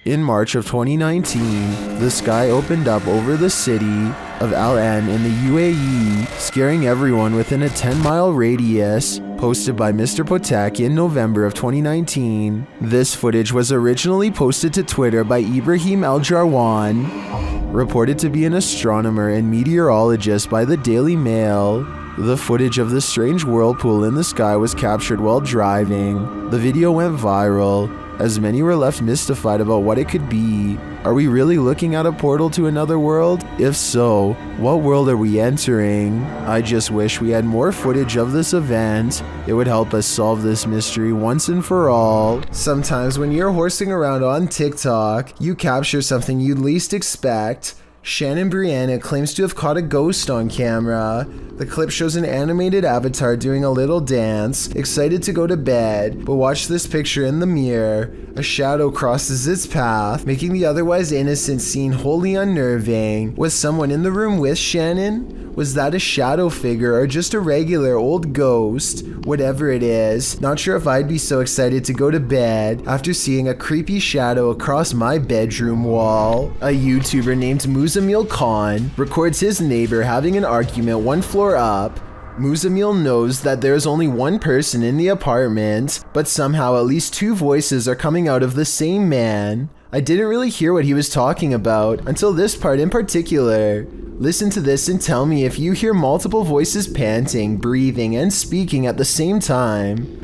In March of 2019, the sky opened up over the city of Al Ain in the UAE, scaring everyone within a 10-mile radius. Posted by Mr. Potek in November of 2019. This footage was originally posted to Twitter by Ibrahim Al-Jarwan, reported to be an astronomer and meteorologist by the Daily Mail. The footage of the strange whirlpool in the sky was captured while driving. The video went viral, as many were left mystified about what it could be. Are we really looking at a portal to another world? If so, what world are we entering? I just wish we had more footage of this event. It would help us solve this mystery once and for all. Sometimes when you're horsing around on TikTok, you capture something you'd least expect. Shannon Brianna claims to have caught a ghost on camera. The clip shows an animated avatar doing a little dance, excited to go to bed, but watch this picture in the mirror. A shadow crosses its path, making the otherwise innocent scene wholly unnerving. Was someone in the room with Shannon? Was that a shadow figure or just a regular old ghost? Whatever it is, not sure if I'd be so excited to go to bed after seeing a creepy shadow across my bedroom wall. A YouTuber named Muzamil Khan records his neighbor having an argument one floor up. Muzamil knows that there is only one person in the apartment, but somehow at least two voices are coming out of the same man. I didn't really hear what he was talking about until this part in particular. Listen to this and tell me if you hear multiple voices panting, breathing, and speaking at the same time.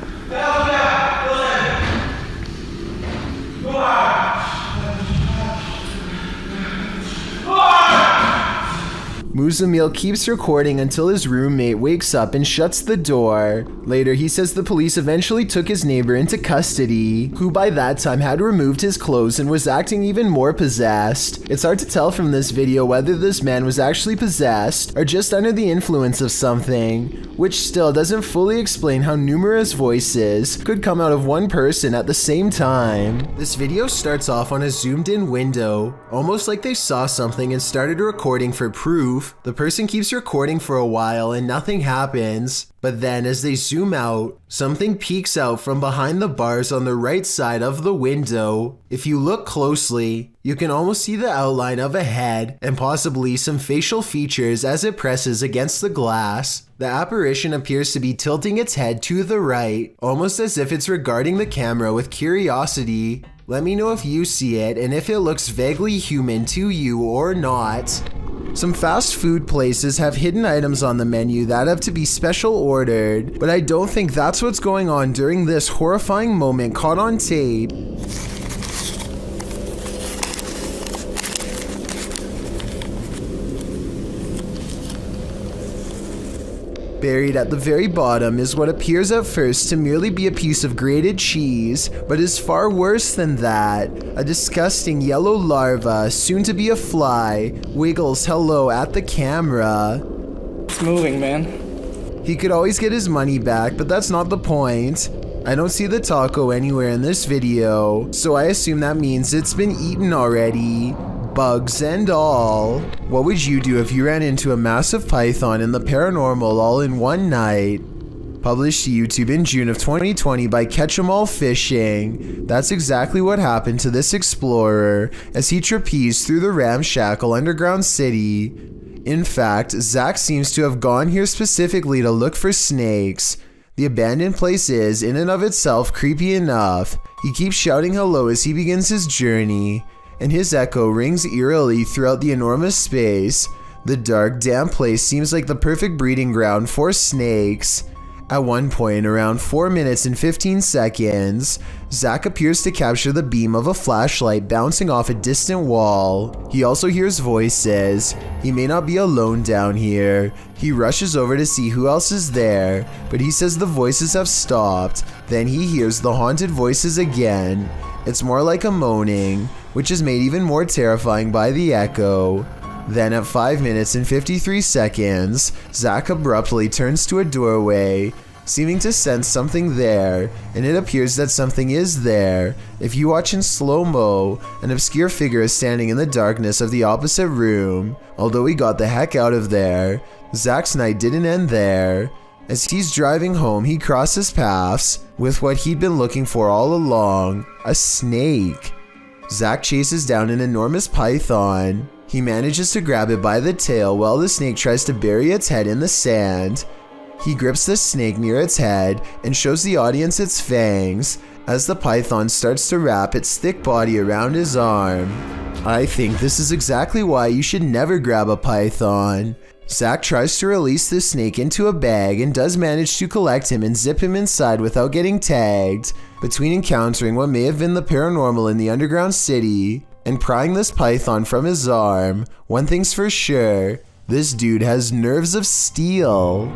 Muzamil keeps recording until his roommate wakes up and shuts the door. Later, he says the police eventually took his neighbor into custody, who by that time had removed his clothes and was acting even more possessed. It's hard to tell from this video whether this man was actually possessed or just under the influence of something, which still doesn't fully explain how numerous voices could come out of one person at the same time. This video starts off on a zoomed-in window, almost like they saw something and started recording for proof. The person keeps recording for a while and nothing happens, but then as they zoom out, something peeks out from behind the bars on the right side of the window. If you look closely, you can almost see the outline of a head and possibly some facial features as it presses against the glass. The apparition appears to be tilting its head to the right, almost as if it's regarding the camera with curiosity. Let me know if you see it and if it looks vaguely human to you or not. Some fast food places have hidden items on the menu that have to be special ordered, but I don't think that's what's going on during this horrifying moment caught on tape. Buried at the very bottom is what appears at first to merely be a piece of grated cheese, but is far worse than that. A disgusting yellow larva, soon to be a fly, wiggles hello at the camera. It's moving, man. He could always get his money back, but that's not the point. I don't see the taco anywhere in this video, so I assume that means it's been eaten already. Bugs and all. What would you do if you ran into a massive python in the paranormal all in one night? Published to YouTube in June of 2020 by Catch 'em All Fishing. That's exactly what happened to this explorer as he trapezed through the ramshackle underground city. In fact, Zach seems to have gone here specifically to look for snakes. The abandoned place is, in and of itself, creepy enough. He keeps shouting hello as he begins his journey, and his echo rings eerily throughout the enormous space. The dark, damp place seems like the perfect breeding ground for snakes. At one point, around 4 minutes and 15 seconds, Zach appears to capture the beam of a flashlight bouncing off a distant wall. He also hears voices. He may not be alone down here. He rushes over to see who else is there, but he says the voices have stopped. Then he hears the haunted voices again. It's more like a moaning, which is made even more terrifying by the echo. Then at 5 minutes and 53 seconds, Zach abruptly turns to a doorway, seeming to sense something there, and it appears that something is there. If you watch in slow-mo, an obscure figure is standing in the darkness of the opposite room. Although he got the heck out of there, Zach's night didn't end there. As he's driving home, he crosses paths with what he'd been looking for all along, a snake. Zach chases down an enormous python. He manages to grab it by the tail while the snake tries to bury its head in the sand. He grips the snake near its head and shows the audience its fangs as the python starts to wrap its thick body around his arm. I think this is exactly why you should never grab a python. Zach tries to release the snake into a bag and does manage to collect him and zip him inside without getting tagged. Between encountering what may have been the paranormal in the underground city and prying this python from his arm, one thing's for sure, this dude has nerves of steel.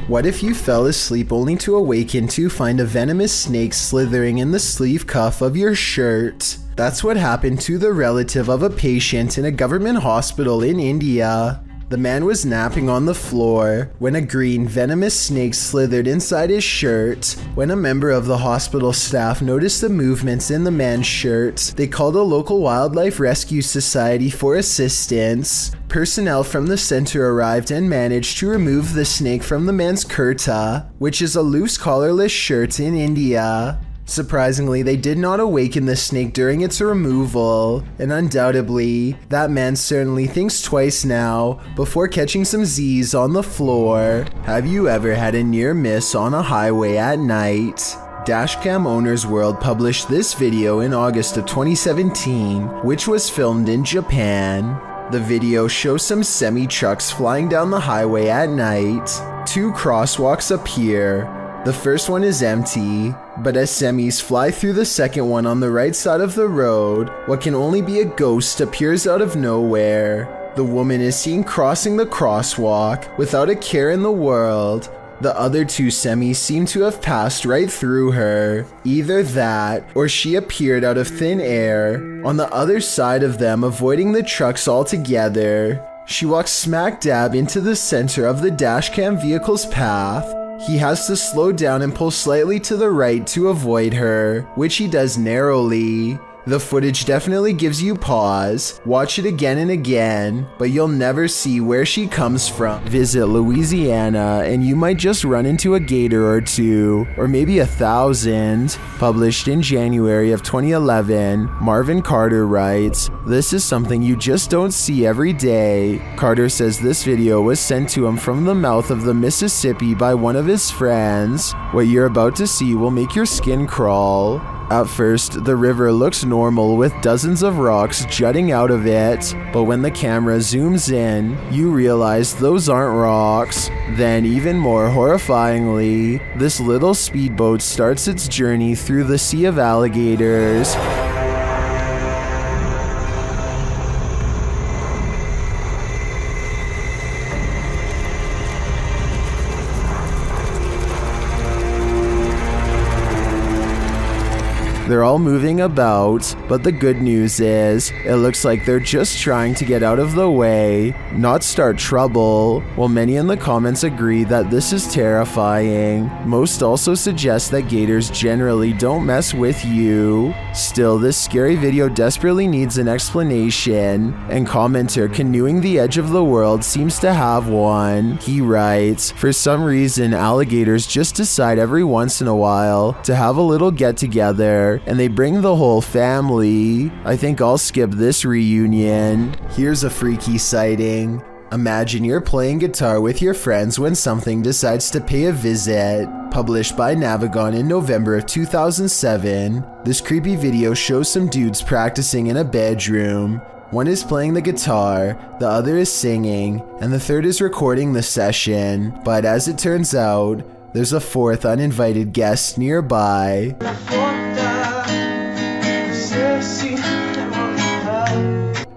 What if you fell asleep only to awaken to find a venomous snake slithering in the sleeve cuff of your shirt? That's what happened to the relative of a patient in a government hospital in India. The man was napping on the floor when a green venomous snake slithered inside his shirt. When a member of the hospital staff noticed the movements in the man's shirt, they called a local wildlife rescue society for assistance. Personnel from the center arrived and managed to remove the snake from the man's kurta, which is a loose collarless shirt in India. Surprisingly, they did not awaken the snake during its removal, and undoubtedly, that man certainly thinks twice now before catching some Z's on the floor. Have you ever had a near miss on a highway at night? Dashcam Owners World published this video in August of 2017, which was filmed in Japan. The video shows some semi-trucks flying down the highway at night. Two crosswalks appear. The first one is empty, but as semis fly through the second one on the right side of the road, what can only be a ghost appears out of nowhere. The woman is seen crossing the crosswalk without a care in the world. The other two semis seem to have passed right through her. Either that, or she appeared out of thin air, on the other side of them, avoiding the trucks altogether. She walks smack dab into the center of the dashcam vehicle's path. He has to slow down and pull slightly to the right to avoid her, which he does narrowly. The footage definitely gives you pause. Watch it again and again, but you'll never see where she comes from. Visit Louisiana and you might just run into a gator or two, or maybe 1,000. Published in January of 2011, Marvin Carter writes, "This is something you just don't see every day." Carter says this video was sent to him from the mouth of the Mississippi by one of his friends. What you're about to see will make your skin crawl. At first, the river looks normal with dozens of rocks jutting out of it, but when the camera zooms in, you realize those aren't rocks. Then, even more horrifyingly, this little speedboat starts its journey through the sea of alligators. They're all moving about, but the good news is, it looks like they're just trying to get out of the way, not start trouble. While many in the comments agree that this is terrifying, most also suggest that gators generally don't mess with you. Still, this scary video desperately needs an explanation, and commenter Canoeing the Edge of the World seems to have one. He writes, "For some reason, alligators just decide every once in a while to have a little get-together, and they bring the whole family. I think I'll skip this reunion." Here's a freaky sighting. Imagine you're playing guitar with your friends when something decides to pay a visit. Published by Navigon in November of 2007, this creepy video shows some dudes practicing in a bedroom. One is playing the guitar, the other is singing, and the third is recording the session. But as it turns out, there's a fourth uninvited guest nearby.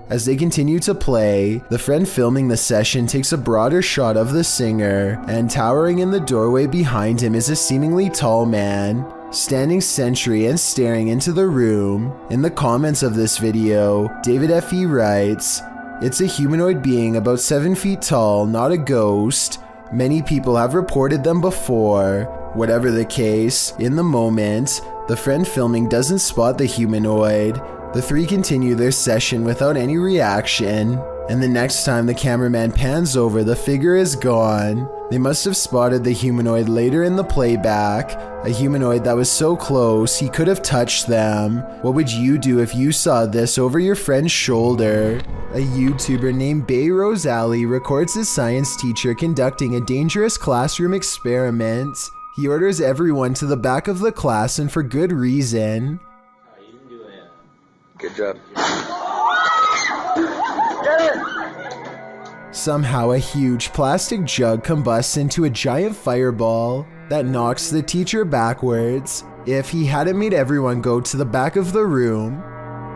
As they continue to play, the friend filming the session takes a broader shot of the singer, and towering in the doorway behind him is a seemingly tall man, standing sentry and staring into the room. In the comments of this video, David F.E. writes, "It's a humanoid being about 7 feet tall, not a ghost. Many people have reported them before." Whatever the case, in the moment, the friend filming doesn't spot the humanoid. The three continue their session without any reaction, and the next time the cameraman pans over, the figure is gone. They must have spotted the humanoid later in the playback, a humanoid that was so close he could have touched them. What would you do if you saw this over your friend's shoulder? A YouTuber named Bay Rosali records his science teacher conducting a dangerous classroom experiment. He orders everyone to the back of the class, and for good reason. Good job. Somehow a huge plastic jug combusts into a giant fireball that knocks the teacher backwards. If he hadn't made everyone go to the back of the room,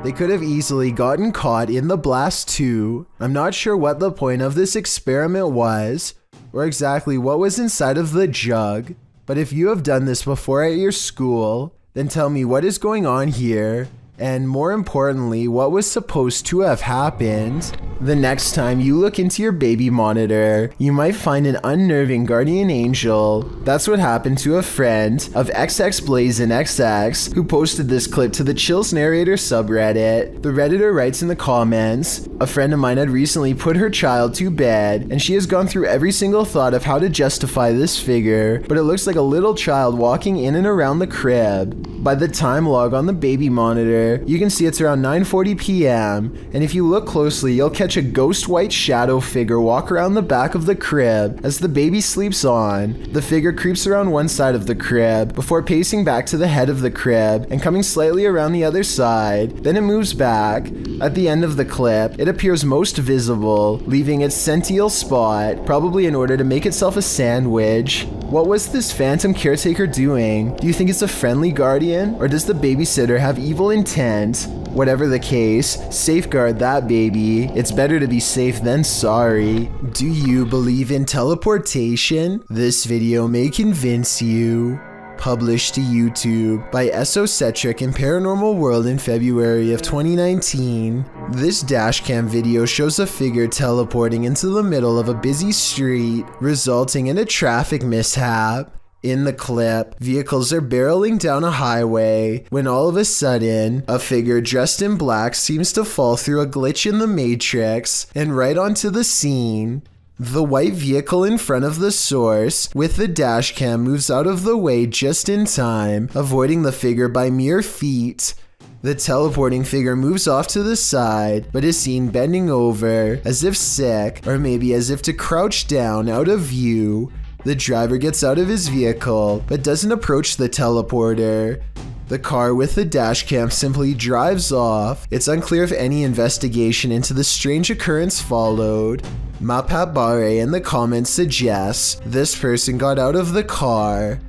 they could have easily gotten caught in the blast too. I'm not sure what the point of this experiment was, or exactly what was inside of the jug, but if you have done this before at your school, then tell me what is going on here. And more importantly, what was supposed to have happened? The next time you look into your baby monitor, you might find an unnerving guardian angel. That's what happened to a friend of XXBlazinXX who posted this clip to the Chills Narrator subreddit. The Redditor writes in the comments, "A friend of mine had recently put her child to bed, and she has gone through every single thought of how to justify this figure, but it looks like a little child walking in and around the crib. By the time log on the baby monitor, you can see it's around 9:40 p.m. and if you look closely, you'll catch a ghost white shadow figure walk around the back of the crib as the baby sleeps on. The figure creeps around one side of the crib before pacing back to the head of the crib and coming slightly around the other side. Then it moves back. At the end of the clip, it appears most visible, leaving its sential spot, probably in order to make itself a sandwich. What was this phantom caretaker doing? Do you think it's a friendly guardian, or does the babysitter have evil intent? Whatever the case, safeguard that baby. It's better to be safe than sorry. Do you believe in teleportation? This video may convince you." Published to YouTube by Esocentric and Paranormal World in February of 2019. This dashcam video shows a figure teleporting into the middle of a busy street, resulting in a traffic mishap. In the clip, vehicles are barreling down a highway when all of a sudden, a figure dressed in black seems to fall through a glitch in the matrix and right onto the scene. The white vehicle in front of the source with the dashcam moves out of the way just in time, avoiding the figure by mere feet. The teleporting figure moves off to the side, but is seen bending over, as if sick, or maybe as if to crouch down out of view. The driver gets out of his vehicle, but doesn't approach the teleporter. The car with the dashcam simply drives off. It's unclear if any investigation into the strange occurrence followed. Mapat Bare in the comments suggests this person got out of the car.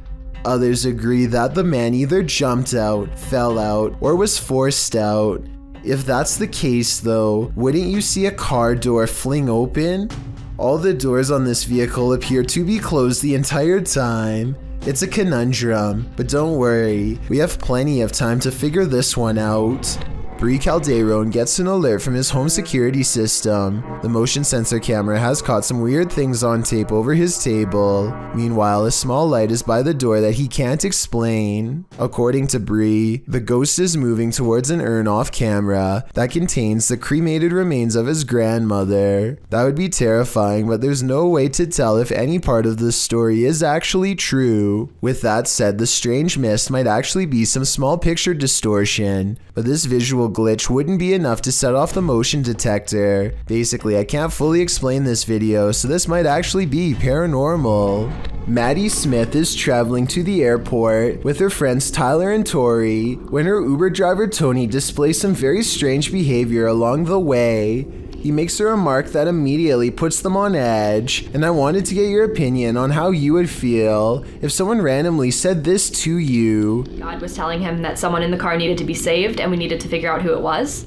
Others agree that the man either jumped out, fell out, or was forced out. If that's the case though, wouldn't you see a car door fling open? All the doors on this vehicle appear to be closed the entire time. It's a conundrum, but don't worry, we have plenty of time to figure this one out. Brie Calderon gets an alert from his home security system. The motion sensor camera has caught some weird things on tape over his table. Meanwhile, a small light is by the door that he can't explain. According to Brie, the ghost is moving towards an urn off camera that contains the cremated remains of his grandmother. That would be terrifying, but there's no way to tell if any part of this story is actually true. With that said, the strange mist might actually be some small picture distortion, but this visual glitch wouldn't be enough to set off the motion detector. Basically, I can't fully explain this video, so this might actually be paranormal. Maddie Smith is traveling to the airport with her friends Tyler and Tori when her Uber driver Tony displays some very strange behavior along the way. He makes a remark that immediately puts them on edge, and I wanted to get your opinion on how you would feel if someone randomly said this to you. God was telling him that someone in the car needed to be saved and we needed to figure out who it was.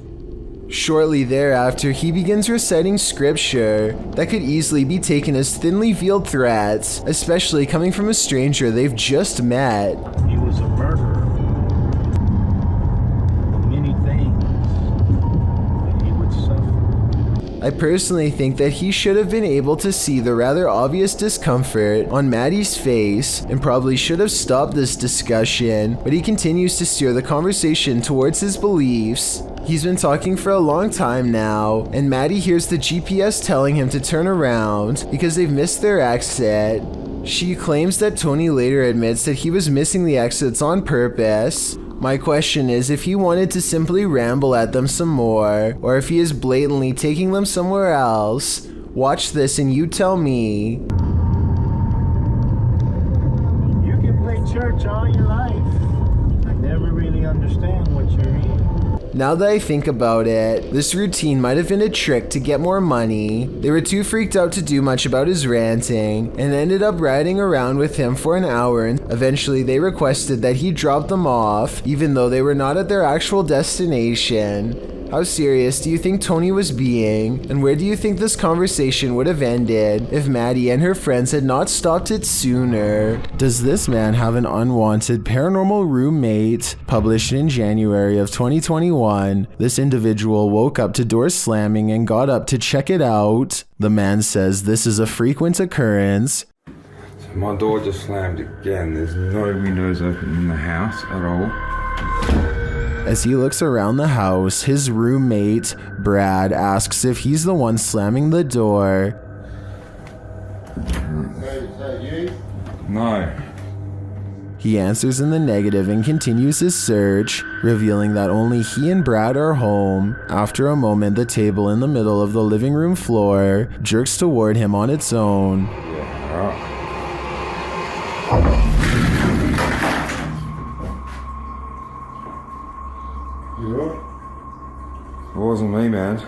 Shortly thereafter, he begins reciting scripture that could easily be taken as thinly veiled threats, especially coming from a stranger they've just met. He was a murderer of many things, and he would suffer. I personally think that he should have been able to see the rather obvious discomfort on Maddie's face and probably should have stopped this discussion, but he continues to steer the conversation towards his beliefs. He's been talking for a long time now, and Maddie hears the GPS telling him to turn around because they've missed their exit. She claims that Tony later admits that he was missing the exits on purpose. My question is if he wanted to simply ramble at them some more, or if he is blatantly taking them somewhere else. Watch this and you tell me. You can play church all your life. I never really understand what you mean. Now that I think about it, this routine might have been a trick to get more money. They were too freaked out to do much about his ranting and ended up riding around with him for an hour, and eventually they requested that he drop them off even though they were not at their actual destination. How serious do you think Tony was being, and where do you think this conversation would have ended if Maddie and her friends had not stopped it sooner? Does this man have an unwanted paranormal roommate? Published in January of 2021, this individual woke up to doors slamming and got up to check it out. The man says this is a frequent occurrence. So my door just slammed again. There's no windows open in the house at all. As he looks around the house, his roommate, Brad, asks if he's the one slamming the door. Hey, is that you? No. He answers in the negative and continues his search, revealing that only he and Brad are home. After a moment, the table in the middle of the living room floor jerks toward him on its own. It wasn't me, man.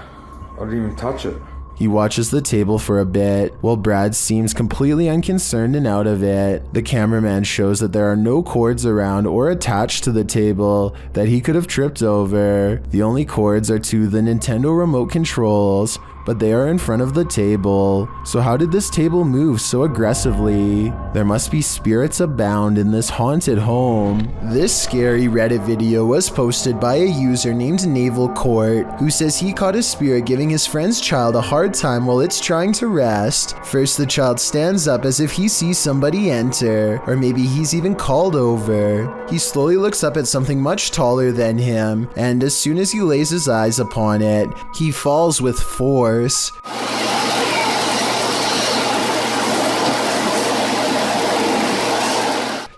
I didn't even touch it. He watches the table for a bit, while Brad seems completely unconcerned and out of it. The cameraman shows that there are no cords around or attached to the table that he could have tripped over. The only cords are to the Nintendo remote controls, but they are in front of the table. So how did this table move so aggressively? There must be spirits abound in this haunted home. This scary Reddit video was posted by a user named Naval Court, who says he caught a spirit giving his friend's child a hard time while it's trying to rest. First, the child stands up as if he sees somebody enter, or maybe he's even called over. He slowly looks up at something much taller than him, and as soon as he lays his eyes upon it, he falls with force.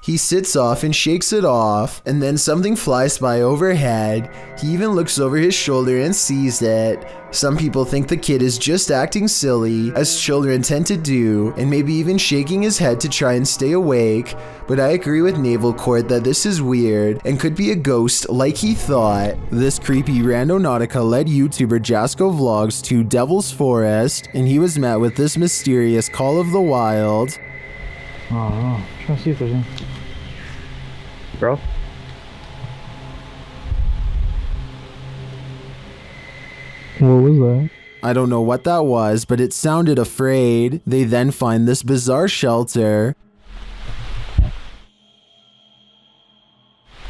He sits off and shakes it off, and then something flies by overhead. He even looks over his shoulder and sees it. Some people think the kid is just acting silly, as children tend to do, and maybe even shaking his head to try and stay awake, but I agree with Naval Court that this is weird and could be a ghost like he thought. This creepy randonautica led YouTuber Jasco Vlogs to Devil's Forest, and he was met with this mysterious call of the wild. Oh, trying to see if there's any. Bro? What was that? I don't know what that was, but it sounded afraid. They then find this bizarre shelter.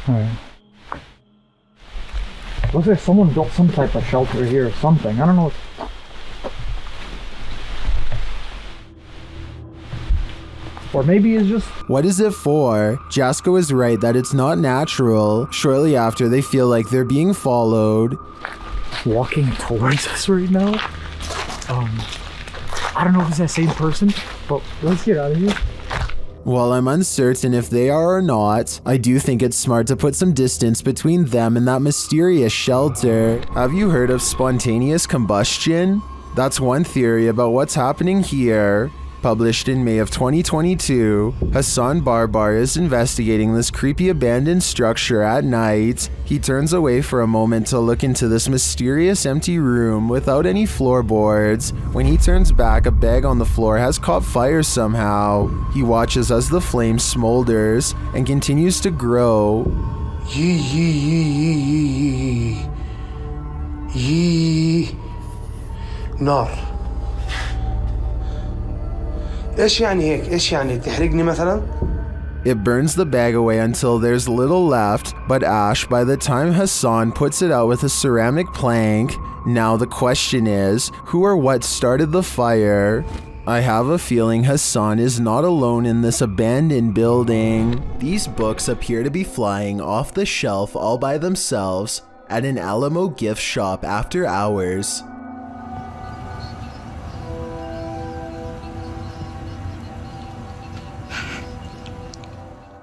Alright. Looks like someone built some type of shelter here or something. I don't know. Or maybe it's just... What is it for? Jasco is right that it's not natural. Shortly after, they feel like they're being followed. walking towards us right now. I don't know if it's that same person, but let's get out of here. While I'm uncertain if they are or not, I do think it's smart to put some distance between them and that mysterious shelter. Have you heard of spontaneous combustion? That's one theory about what's happening here. Published in May of 2022, Hassan Barbar is investigating this creepy abandoned structure at night. He turns away for a moment to look into this mysterious empty room without any floorboards. When he turns back, a bag on the floor has caught fire somehow. He watches as the flame smolders and continues to grow. نار. ايش يعني هيك؟ ايش يعني تحرقني مثلا؟ It burns the bag away until there's little left but ash by the time Hassan puts it out with a ceramic plank. Now the question is, who or what started the fire? I have a feeling Hassan is not alone in this abandoned building. These books appear to be flying off the shelf all by themselves at an Alamo gift shop after hours.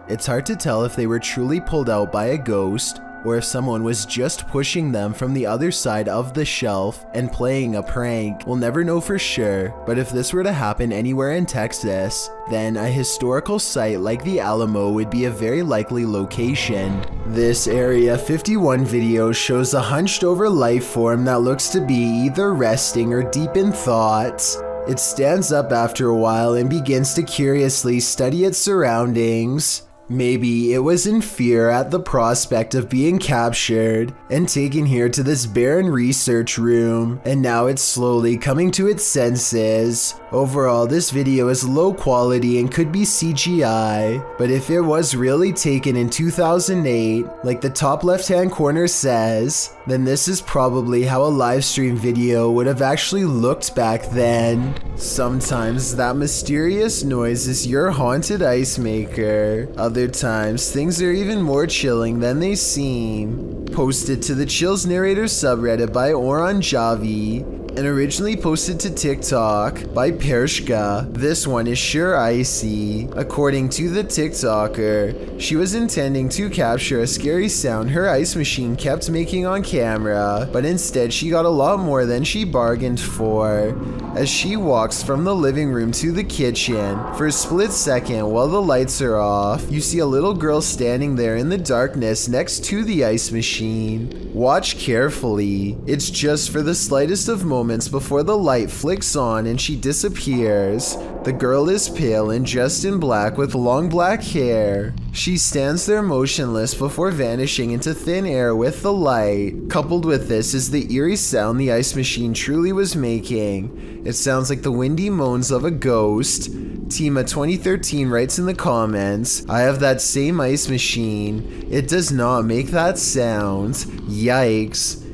It's hard to tell if they were truly pulled out by a ghost or if someone was just pushing them from the other side of the shelf and playing a prank. We'll never know for sure, but if this were to happen anywhere in Texas, then a historical site like the Alamo would be a very likely location. This Area 51 video shows a hunched over life form that looks to be either resting or deep in thoughts. It stands up after a while and begins to curiously study its surroundings. Maybe it was in fear at the prospect of being captured and taken here to this barren research room, and now it's slowly coming to its senses. Overall, this video is low quality and could be CGI, but if it was really taken in 2008, like the top left-hand corner says, then this is probably how a live stream video would have actually looked back then. Sometimes that mysterious noise is your haunted ice maker. Other times, things are even more chilling than they seem. Posted to the Chills Narrator subreddit by Oran Javi, and originally posted to TikTok by Pershka. This one is sure icy. According to the TikToker, she was intending to capture a scary sound her ice machine kept making on camera, but instead she got a lot more than she bargained for. As she walks from the living room to the kitchen, for a split second while the lights are off, you see a little girl standing there in the darkness next to the ice machine. Watch carefully. It's just for the slightest of moments before the light flicks on and she disappears. The girl is pale and dressed in black with long black hair. She stands there motionless before vanishing into thin air with the light. Coupled with this is the eerie sound the ice machine truly was making. It sounds like the windy moans of a ghost. Tima2013 writes in the comments, I have that same ice machine. It does not make that sound. Yikes.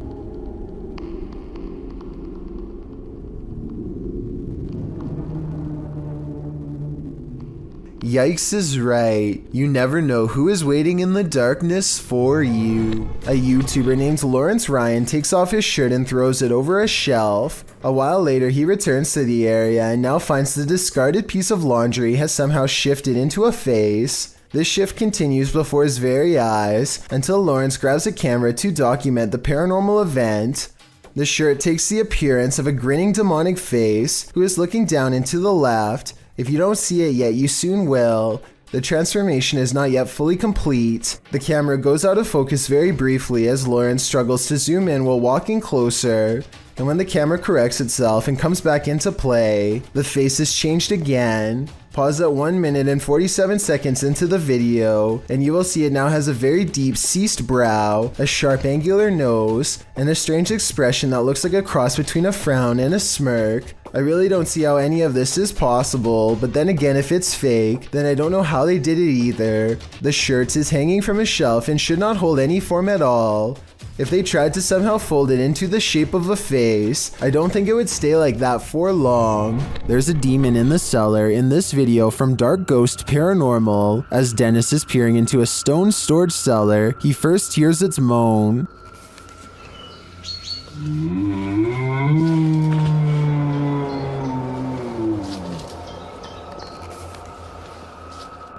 Yikes is right. You never know who is waiting in the darkness for you. A YouTuber named Lawrence Ryan takes off his shirt and throws it over a shelf. A while later, he returns to the area and now finds the discarded piece of laundry has somehow shifted into a face. This shift continues before his very eyes until Lawrence grabs a camera to document the paranormal event. The shirt takes the appearance of a grinning demonic face who is looking down into the left. If you don't see it yet, you soon will. The transformation is not yet fully complete. The camera goes out of focus very briefly as Lawrence struggles to zoom in while walking closer. And when the camera corrects itself and comes back into play, the face is changed again. Pause at 1 minute and 47 seconds into the video, and you will see it now has a very deep ceased brow, a sharp angular nose, and a strange expression that looks like a cross between a frown and a smirk. I really don't see how any of this is possible, but then again, if it's fake, then I don't know how they did it either. The shirt is hanging from a shelf and should not hold any form at all. If they tried to somehow fold it into the shape of a face, I don't think it would stay like that for long. There's a demon in the cellar in this video from Dark Ghost Paranormal. As Dennis is peering into a stone storage cellar, he first hears its moan.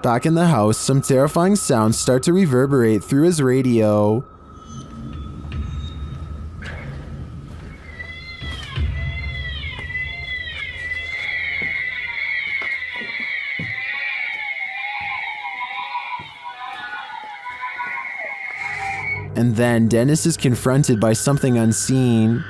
Back in the house, some terrifying sounds start to reverberate through his radio. And then Dennis is confronted by something unseen.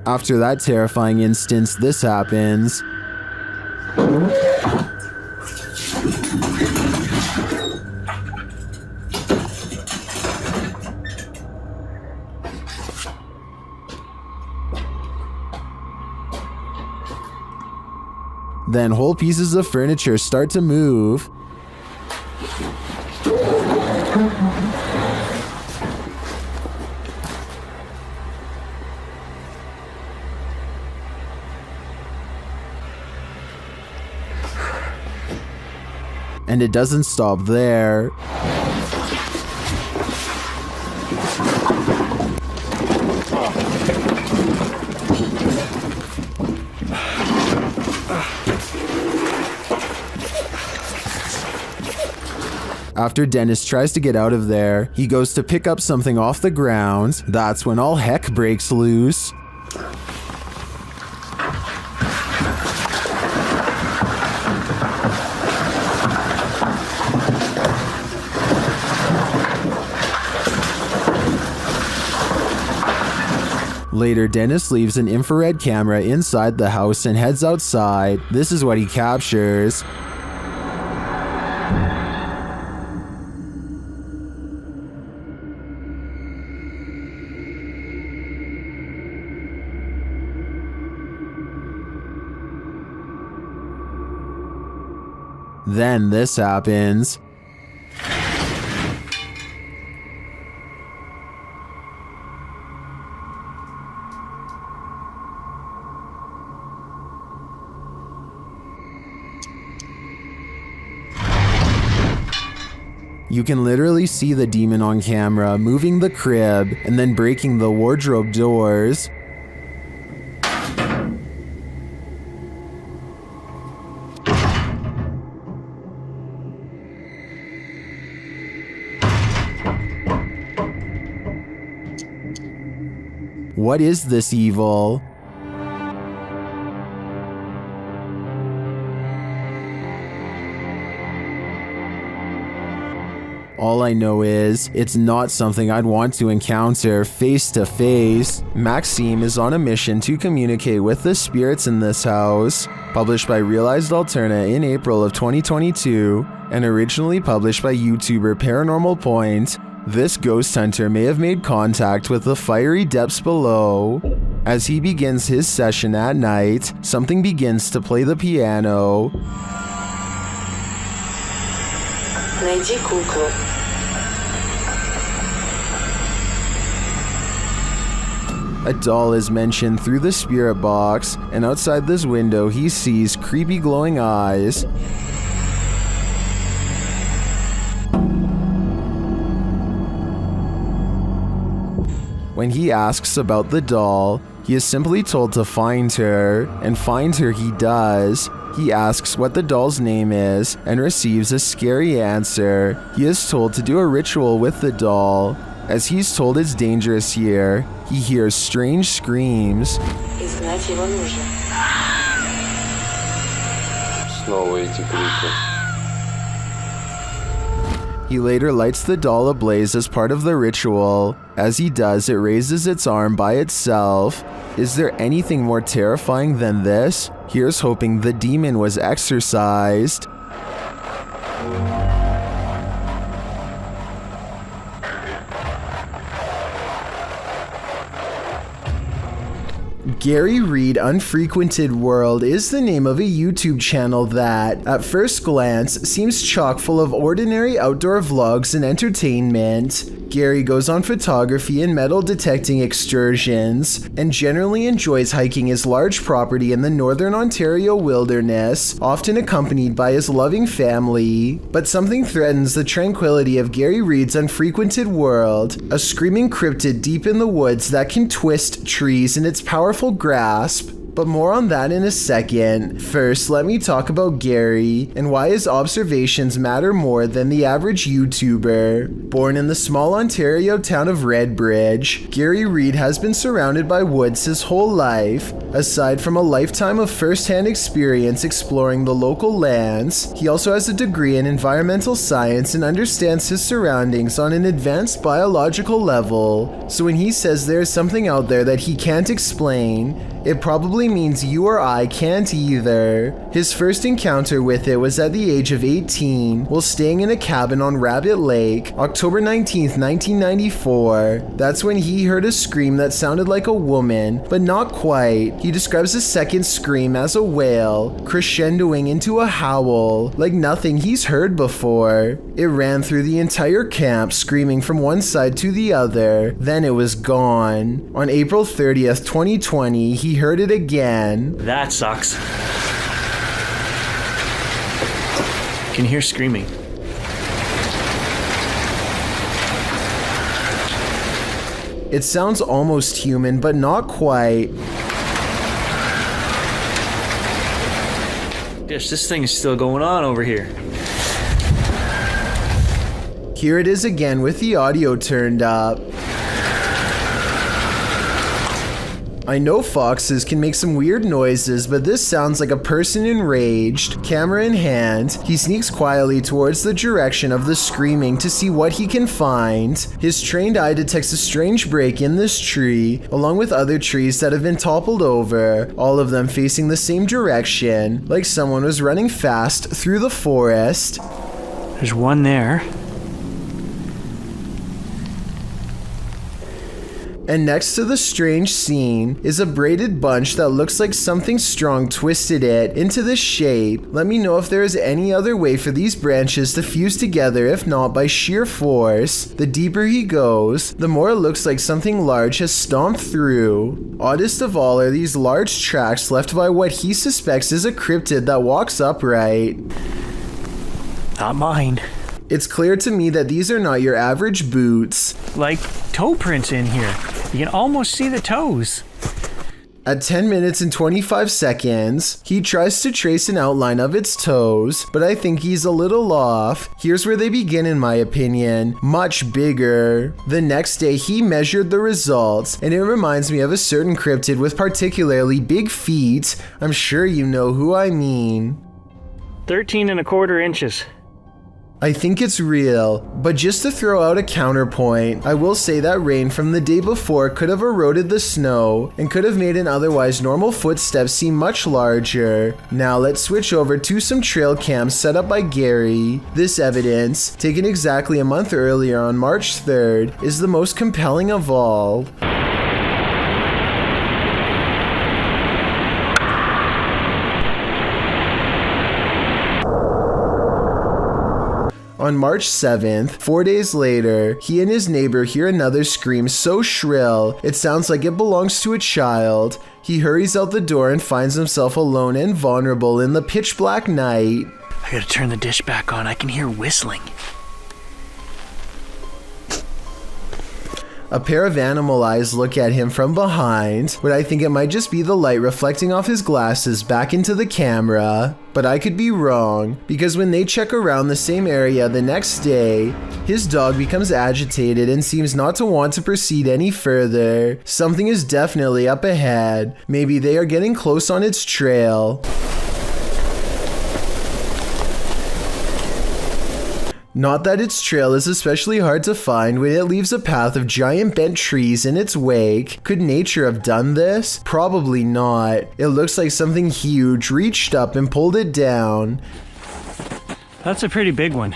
After that terrifying instance, this happens. Then whole pieces of furniture start to move. And it doesn't stop there. After Dennis tries to get out of there, he goes to pick up something off the ground. That's when all heck breaks loose. Later, Dennis leaves an infrared camera inside the house and heads outside. This is what he captures. Then this happens. You can literally see the demon on camera moving the crib and then breaking the wardrobe doors. What is this evil? All I know is, it's not something I'd want to encounter face to face. Maxime is on a mission to communicate with the spirits in this house. Published by Realized Alterna in April of 2022, and originally published by YouTuber Paranormal Point, this ghost hunter may have made contact with the fiery depths below. As he begins his session at night, something begins to play the piano. Найди куклу. A doll is mentioned through the spirit box, and outside this window he sees creepy glowing eyes. When he asks about the doll, he is simply told to find her, and find her he does. He asks what the doll's name is, and receives a scary answer. He is told to do a ritual with the doll. As he's told it's dangerous here, he hears strange screams. Изгнать его нужно. Снова эти крики. He later lights the doll ablaze as part of the ritual. As he does, it raises its arm by itself. Is there anything more terrifying than this? Here's hoping the demon was exorcised. Gary Reed Unfrequented World is the name of a YouTube channel that, at first glance, seems chock full of ordinary outdoor vlogs and entertainment. Gary goes on photography and metal detecting excursions, and generally enjoys hiking his large property in the northern Ontario wilderness, often accompanied by his loving family. But something threatens the tranquility of Gary Reed's Unfrequented World, a screaming cryptid deep in the woods that can twist trees in its powerful grasp. But more on that in a second. First, let me talk about Gary and why his observations matter more than the average YouTuber. Born in the small Ontario town of Redbridge, Gary Reed has been surrounded by woods his whole life. Aside from a lifetime of first-hand experience exploring the local lands, he also has a degree in environmental science and understands his surroundings on an advanced biological level. So when he says there is something out there that he can't explain, it probably means you or I can't either. His first encounter with it was at the age of 18 while staying in a cabin on Rabbit Lake, October 19th, 1994. That's when he heard a scream that sounded like a woman, but not quite. He describes the second scream as a wail, crescendoing into a howl, like nothing he's heard before. It ran through the entire camp, screaming from one side to the other, then it was gone. On April 30th, 2020, he heard it again. That sucks. Can hear screaming. It sounds almost human, but not quite. Dish, this thing is still going on over here. Here it is again with the audio turned up. I know foxes can make some weird noises, but this sounds like a person enraged. Camera in hand, he sneaks quietly towards the direction of the screaming to see what he can find. His trained eye detects a strange break in this tree, along with other trees that have been toppled over, all of them facing the same direction, like someone was running fast through the forest. There's one there. And next to the strange scene is a braided bunch that looks like something strong twisted it into this shape. Let me know if there is any other way for these branches to fuse together, if not by sheer force. The deeper he goes, the more it looks like something large has stomped through. Oddest of all are these large tracks left by what he suspects is a cryptid that walks upright. Not mine. It's clear to me that these are not your average boots. Like toe prints in here. You can almost see the toes. At 10 minutes and 25 seconds, he tries to trace an outline of its toes, but I think he's a little off. Here's where they begin in my opinion, much bigger. The next day he measured the results, and it reminds me of a certain cryptid with particularly big feet. I'm sure you know who I mean. 13¼ inches. I think it's real, but just to throw out a counterpoint, I will say that rain from the day before could have eroded the snow and could have made an otherwise normal footstep seem much larger. Now let's switch over to some trail cams set up by Gary. This evidence, taken exactly a month earlier on March 3rd, is the most compelling of all. On March 7th, 4 days later, he and his neighbor hear another scream so shrill, it sounds like it belongs to a child. He hurries out the door and finds himself alone and vulnerable in the pitch black night. I gotta turn the dish back on. I can hear whistling. A pair of animal eyes look at him from behind, but I think it might just be the light reflecting off his glasses back into the camera. But I could be wrong, because when they check around the same area the next day, his dog becomes agitated and seems not to want to proceed any further. Something is definitely up ahead. Maybe they are getting close on its trail. Not that its trail is especially hard to find when it leaves a path of giant bent trees in its wake. Could nature have done this? Probably not. It looks like something huge reached up and pulled it down. That's a pretty big one.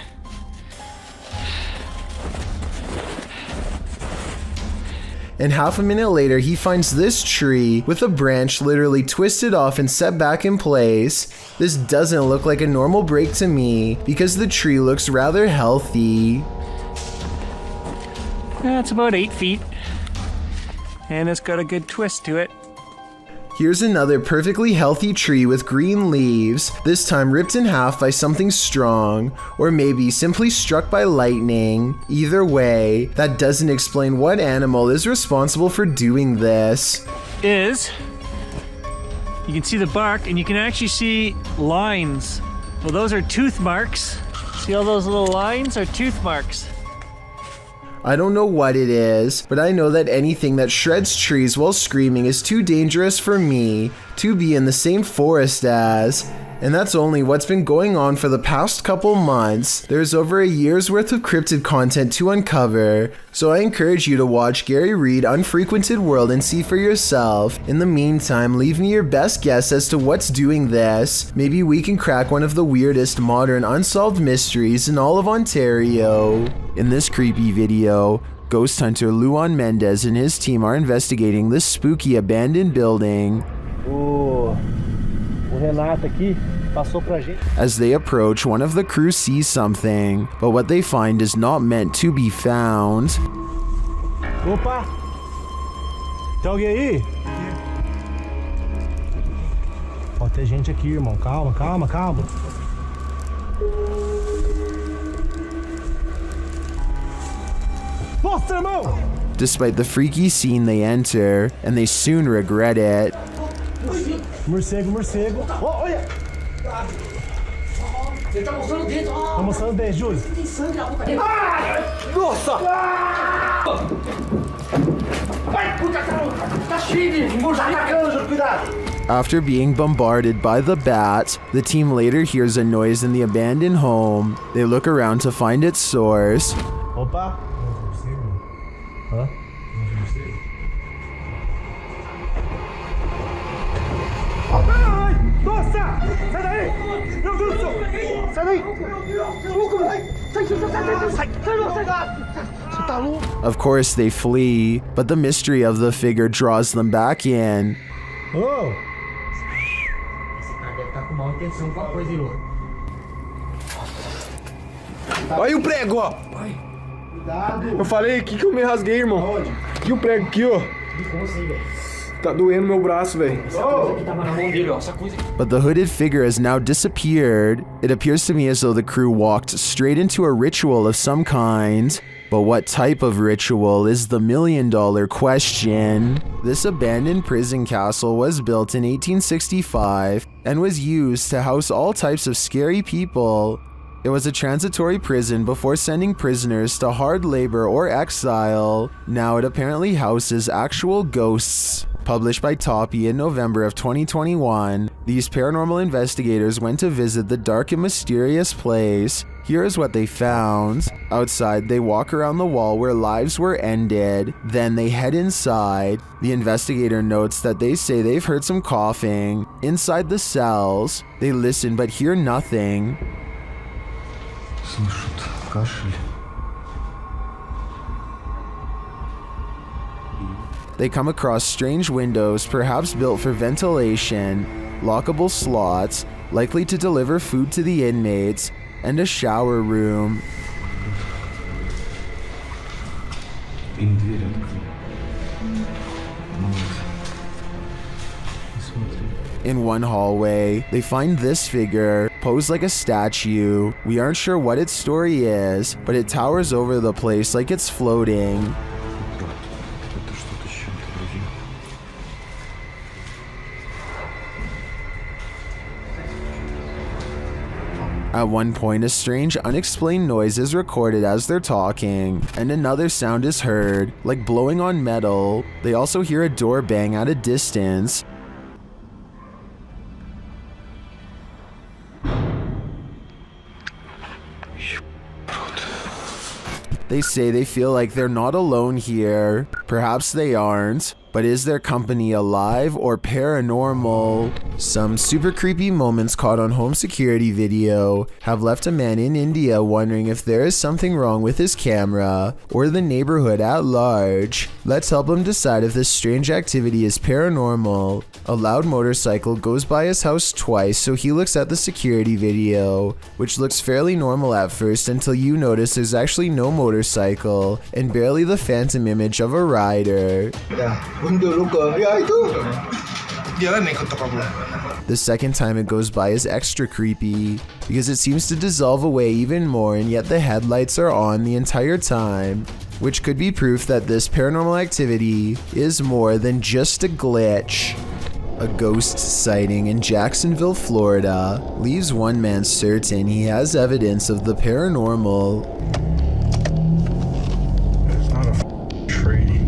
And half a minute later, he finds this tree with a branch literally twisted off and set back in place. This doesn't look like a normal break to me because the tree looks rather healthy. It's about 8 feet. And it's got a good twist to it. Here's another perfectly healthy tree with green leaves, this time ripped in half by something strong, or maybe simply struck by lightning. Either way, that doesn't explain what animal is responsible for doing this. You can see the bark and you can actually see lines. Well, those are tooth marks. See all those little lines are tooth marks. I don't know what it is, but I know that anything that shreds trees while screaming is too dangerous for me to be in the same forest as. And that's only what's been going on for the past couple months. There's over a year's worth of cryptid content to uncover, so I encourage you to watch Gary Reed Unfrequented World and see for yourself. In the meantime, leave me your best guess as to what's doing this. Maybe we can crack one of the weirdest modern unsolved mysteries in all of Ontario. In this creepy video, ghost hunter Luan Mendez and his team are investigating this spooky abandoned building. O Renato aqui passou pra gente. As they approach, one of the crew sees something, but what they find is not meant to be found. Opa! Tem alguém aí? Ó, tem gente aqui, irmão. Calma, calma, calma. Nossa, irmão! Despite the freaky scene they enter, and they soon regret it. Morcego, morcego. Oh, olha! Você tá mostrando o dedo, ó! Tá mostrando o dedo, Júlio. Tem sangue na boca dele. Nossa! Ai, puta, tá cheio de atacando, Júlio, cuidado! After being bombarded by the bat, the team later hears a noise in the abandoned home. They look around to find its source. Opa! Hã? Ai! Nossa! Sai daí! Meu Deus do céu! Sai daí! Você tá louco? Of course they flee, but the mystery of the figure draws them back in. Oh! Esse cara deve estar com mal intenção com a coisa, Ilô. Olha o prego, ó! Eu falei aqui que eu me rasguei, irmão. Aqui o prego aqui, ó. Como assim, velho? Tá doendo meu braço, velho. Essa coisa aqui tava na mão dele, ó. Essa coisa aqui. But the hooded figure has now disappeared. It appears to me as though the crew walked straight into a ritual of some kind. But what type of ritual is the million-dollar question? This abandoned prison castle was built in 1865 and was used to house all types of scary people. It was a transitory prison before sending prisoners to hard labor or exile. Now it apparently houses actual ghosts. Published by Toppy in November of 2021, these paranormal investigators went to visit the dark and mysterious place. Here is what they found. Outside, they walk around the wall where lives were ended. Then they head inside. The investigator notes that they say they've heard some coughing. Inside the cells, they listen but hear nothing. They come across strange windows, perhaps built for ventilation, lockable slots, likely to deliver food to the inmates, and a shower room. In one hallway, they find this figure, posed like a statue. We aren't sure what its story is, but it towers over the place like it's floating. At one point, a strange, unexplained noise is recorded as they're talking, and another sound is heard, like blowing on metal. They also hear a door bang at a distance. They say they feel like they're not alone here. Perhaps they aren't, but is their company alive or paranormal? Some super creepy moments caught on home security video have left a man in India wondering if there is something wrong with his camera or the neighborhood at large. Let's help him decide if this strange activity is paranormal. A loud motorcycle goes by his house twice, so he looks at the security video, which looks fairly normal at first until you notice there's actually no motorcycle and barely the phantom image of a rider. The second time it goes by is extra creepy, because it seems to dissolve away even more and yet the headlights are on the entire time, which could be proof that this paranormal activity is more than just a glitch. A ghost sighting in Jacksonville, Florida, leaves one man certain he has evidence of the paranormal. It's not a tree.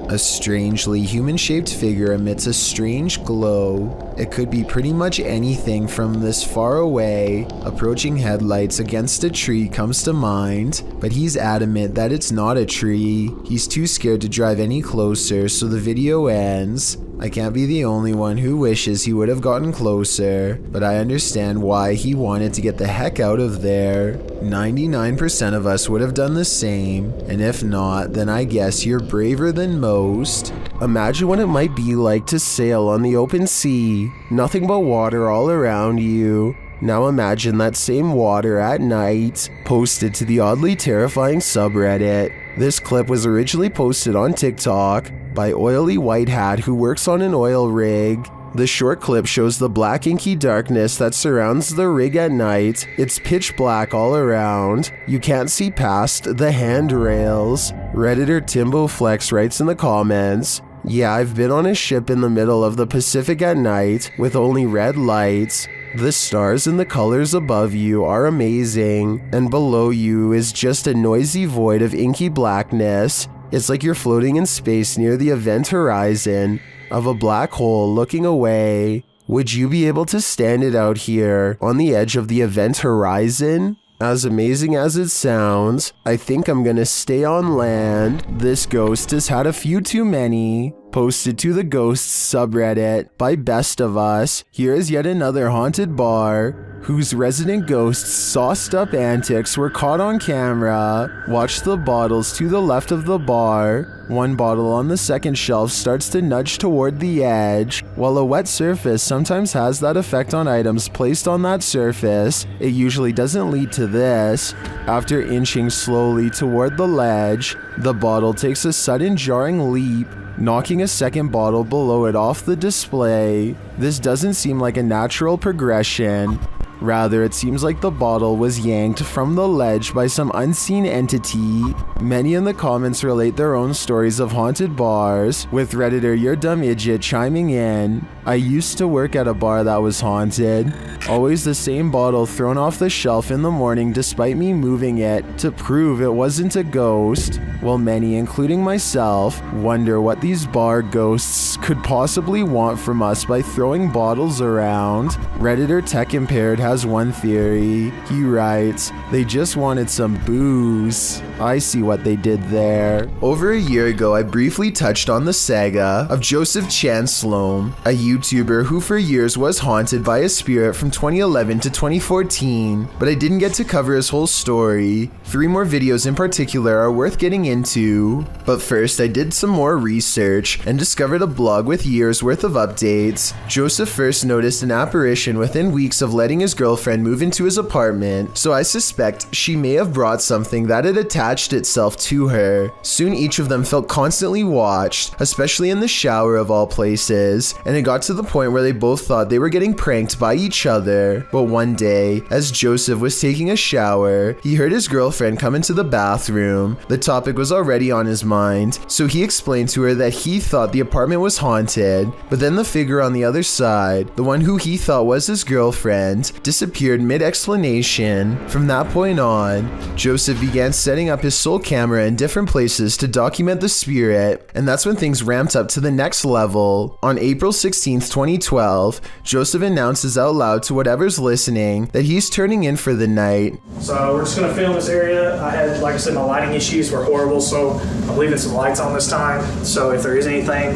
A strangely human-shaped figure emits a strange glow. It could be pretty much anything from this far away. Approaching headlights against a tree comes to mind, but he's adamant that it's not a tree. He's too scared to drive any closer, so the video ends. I can't be the only one who wishes he would have gotten closer, but I understand why he wanted to get the heck out of there. 99% of us would have done the same, and if not, then I guess you're braver than most. Imagine what it might be like to sail on the open sea, nothing but water all around you. Now imagine that same water at night, posted to the oddly terrifying subreddit. This clip was originally posted on TikTok by Oily White Hat, who works on an oil rig. The short clip shows the black inky darkness that surrounds the rig at night. It's pitch black all around. You can't see past the handrails. Redditor Timbo Flex writes in the comments, "Yeah, I've been on a ship in the middle of the Pacific at night with only red lights. The stars and the colors above you are amazing, and below you is just a noisy void of inky blackness. It's like you're floating in space near the event horizon of a black hole looking away. Would you be able to stand it out here on the edge of the event horizon? As amazing as it sounds, I think I'm gonna stay on land. This ghost has had a few too many." Posted to the Ghosts subreddit by Best of Us. Here is yet another haunted bar whose resident ghosts' sauced up antics were caught on camera. Watch the bottles to the left of the bar. One bottle on the second shelf starts to nudge toward the edge. While a wet surface sometimes has that effect on items placed on that surface, it usually doesn't lead to this. After inching slowly toward the ledge, the bottle takes a sudden jarring leap, knocking a second bottle below it off the display. This doesn't seem like a natural progression. Rather, it seems like the bottle was yanked from the ledge by some unseen entity. Many in the comments relate their own stories of haunted bars, with Redditor Your Dumb Idiot chiming in, "I used to work at a bar that was haunted. Always the same bottle thrown off the shelf in the morning despite me moving it to prove it wasn't a ghost." While many, including myself, wonder what these bar ghosts could possibly want from us by throwing bottles around, Redditor Tech Impaired has one theory. He writes, "They just wanted some booze. I see what they did there." Over a year ago, I briefly touched on the saga of Joseph Chan Sloan, a YouTuber who for years was haunted by a spirit from 2011 to 2014, but I didn't get to cover his whole story. 3 more videos in particular are worth getting into. But first, I did some more research and discovered a blog with years worth of updates. Joseph first noticed an apparition within weeks of letting his girlfriend move into his apartment, so I suspect she may have brought something that had attached itself to her. Soon each of them felt constantly watched, especially in the shower of all places, and it got to the point where they both thought they were getting pranked by each other. But one day, as Joseph was taking a shower, he heard his girlfriend come into the bathroom. The topic was already on his mind, so he explained to her that he thought the apartment was haunted, but then the figure on the other side, the one who he thought was his girlfriend, disappeared mid-explanation. From that point on, Joseph began setting up his sole camera in different places to document the spirit, and that's when things ramped up to the next level. On April 16th, 2012, Joseph announces out loud to whatever's listening that he's turning in for the night. So we're just going to film this area. I had, like I said, my lighting issues were horrible, so I'm leaving some lights on this time. So if there is anything,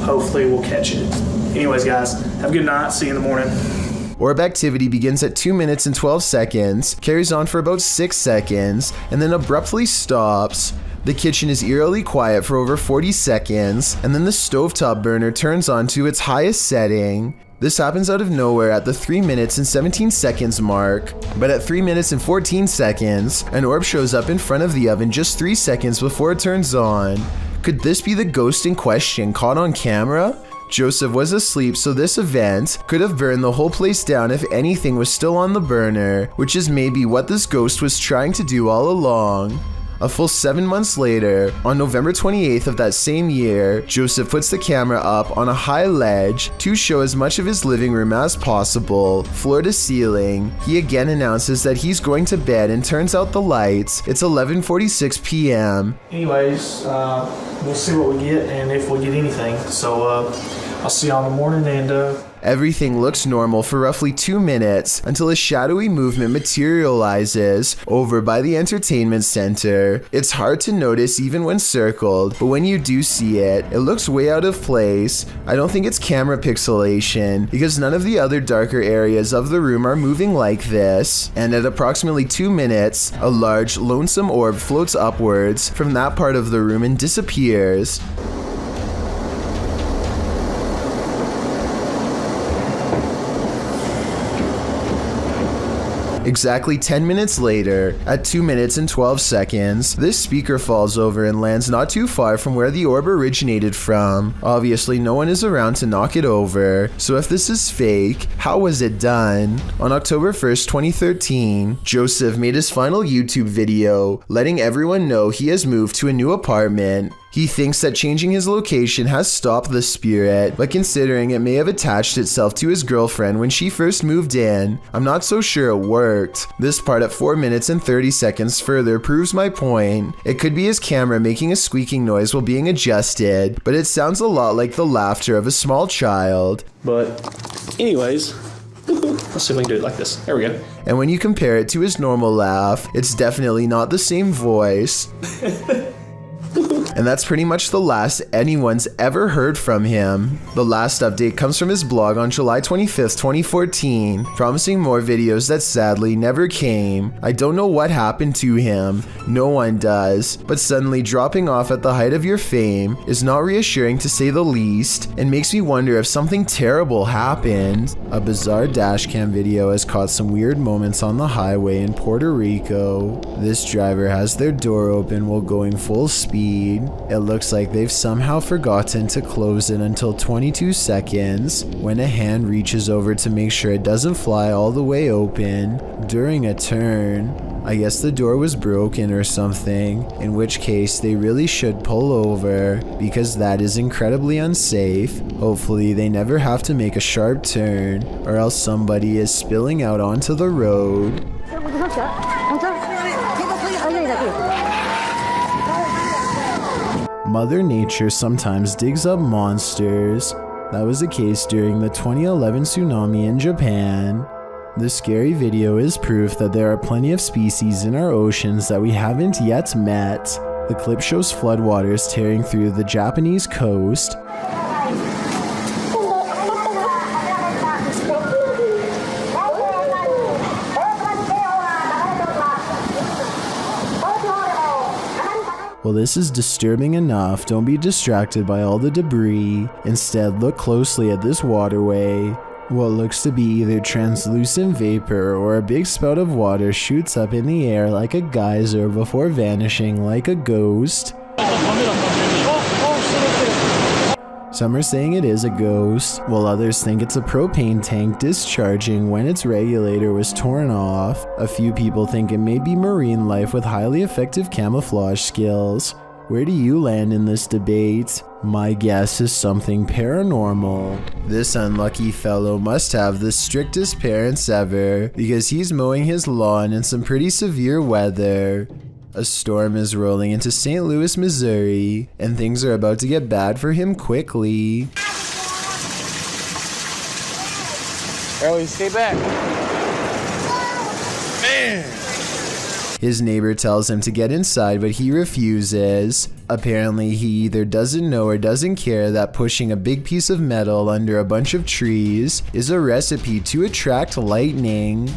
hopefully we'll catch it. Anyways, guys, have a good night. See you in the morning. Orb activity begins at 2 minutes and 12 seconds, carries on for about 6 seconds, and then abruptly stops. The kitchen is eerily quiet for over 40 seconds, and then the stovetop burner turns on to its highest setting. This happens out of nowhere at the 3 minutes and 17 seconds mark, but at 3 minutes and 14 seconds, an orb shows up in front of the oven just 3 seconds before it turns on. Could this be the ghost in question caught on camera? Joseph was asleep, so this event could have burned the whole place down if anything was still on the burner, which is maybe what this ghost was trying to do all along. A full 7 months later, on November 28th of that same year, Joseph puts the camera up on a high ledge to show as much of his living room as possible, floor to ceiling. He again announces that he's going to bed and turns out the lights. It's 11:46 p.m. Anyways, we'll see what we get and if we get anything. So I'll see you all in the morning and Everything looks normal for roughly 2 minutes until a shadowy movement materializes over by the entertainment center. It's hard to notice even when circled, but when you do see it, it looks way out of place. I don't think it's camera pixelation because none of the other darker areas of the room are moving like this. And at approximately 2 minutes, a large, lonesome orb floats upwards from that part of the room and disappears. Exactly 10 minutes later, at 2 minutes and 12 seconds, this speaker falls over and lands not too far from where the orb originated from. Obviously, no one is around to knock it over, so if this is fake, how was it done? On October 1st, 2013, Joseph made his final YouTube video, letting everyone know he has moved to a new apartment. He thinks that changing his location has stopped the spirit, but considering it may have attached itself to his girlfriend when she first moved in, I'm not so sure it worked. This part at 4 minutes and 30 seconds further proves my point. It could be his camera making a squeaking noise while being adjusted, but it sounds a lot like the laughter of a small child. but anyways, let's see if we can do it like this. There we go. And when you compare it to his normal laugh, it's definitely not the same voice. And that's pretty much the last anyone's ever heard from him. The last update comes from his blog on July 25th, 2014, promising more videos that sadly never came. I don't know what happened to him, no one does, but suddenly dropping off at the height of your fame is not reassuring to say the least, and makes me wonder if something terrible happened. A bizarre dashcam video has caught some weird moments on the highway in Puerto Rico. This driver has their door open while going full speed. It looks like they've somehow forgotten to close it until 22 seconds when a hand reaches over to make sure it doesn't fly all the way open during a turn. I guess the door was broken or something, in which case they really should pull over because that is incredibly unsafe. Hopefully they never have to make a sharp turn or else somebody is spilling out onto the road. Mother Nature sometimes digs up monsters. That was the case during the 2011 tsunami in Japan. The scary video is proof that there are plenty of species in our oceans that we haven't yet met. The clip shows floodwaters tearing through the Japanese coast. Well, this is disturbing enough. Don't be distracted by all the debris. Instead, look closely at this waterway. What looks to be either translucent vapor or a big spout of water shoots up in the air like a geyser before vanishing like a ghost. Some are saying it is a ghost, while others think it's a propane tank discharging when its regulator was torn off. A few people think it may be marine life with highly effective camouflage skills. Where do you land in this debate? My guess is something paranormal. This unlucky fellow must have the strictest parents ever, because he's mowing his lawn in some pretty severe weather. A storm is rolling into St. Louis, Missouri, and things are about to get bad for him quickly. Ellie, stay back. Man! His neighbor tells him to get inside, but he refuses. Apparently, he either doesn't know or doesn't care that pushing a big piece of metal under a bunch of trees is a recipe to attract lightning.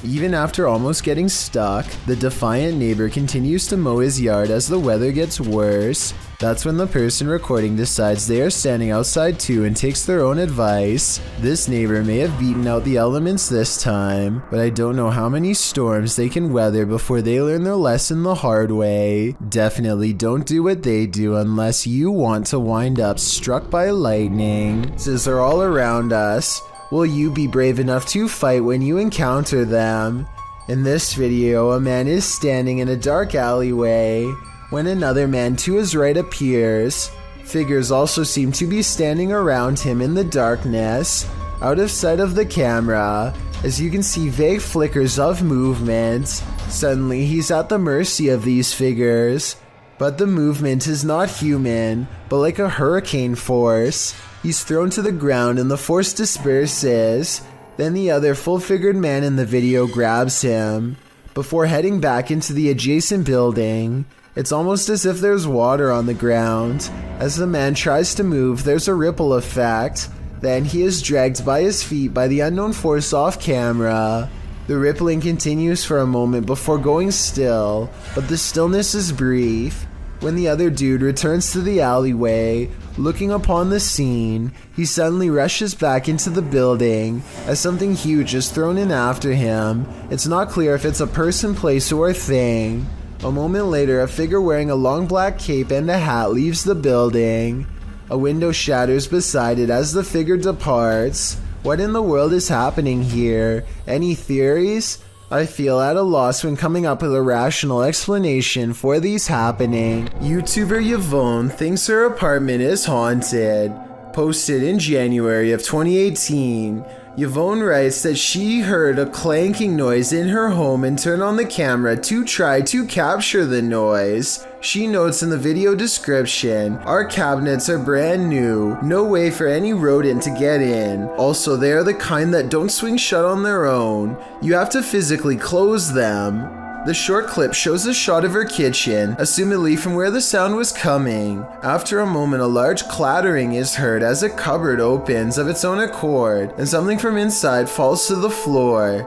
Even Even after almost getting stuck, the defiant neighbor continues to mow his yard as the weather gets worse. That's when the person recording decides they are standing outside too and takes their own advice. This neighbor may have beaten out the elements this time, but I don't know how many storms they can weather before they learn their lesson the hard way. Definitely don't do what they do unless you want to wind up struck by lightning. Scissors are all around us. Will you be brave enough to fight when you encounter them? In this video, a man is standing in a dark alleyway when another man to his right appears. Figures also seem to be standing around him in the darkness, out of sight of the camera, as you can see vague flickers of movement. Suddenly he's at the mercy of these figures, but the movement is not human, but like a hurricane force. He's thrown to the ground and the force disperses. Then the other full-figured man in the video grabs him, before heading back into the adjacent building. It's almost as if there's water on the ground. As the man tries to move, there's a ripple effect. Then he is dragged by his feet by the unknown force off camera. The rippling continues for a moment before going still, but the stillness is brief. When the other dude returns to the alleyway, looking upon the scene, he suddenly rushes back into the building as something huge is thrown in after him. It's not clear if it's a person, place, or thing. A moment later, a figure wearing a long black cape and a hat leaves the building. A window shatters beside it as the figure departs. What in the world is happening here? Any theories? I feel at a loss when coming up with a rational explanation for these happening. YouTuber Yvonne thinks her apartment is haunted. Posted in January of 2018. Yvonne writes that she heard a clanking noise in her home and turned on the camera to try to capture the noise. She notes in the video description, "Our cabinets are brand new, no way for any rodent to get in. Also, they are the kind that don't swing shut on their own. You have to physically close them." The short clip shows a shot of her kitchen, assumedly from where the sound was coming. After a moment, a large clattering is heard as a cupboard opens of its own accord, and something from inside falls to the floor.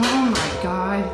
Oh my god.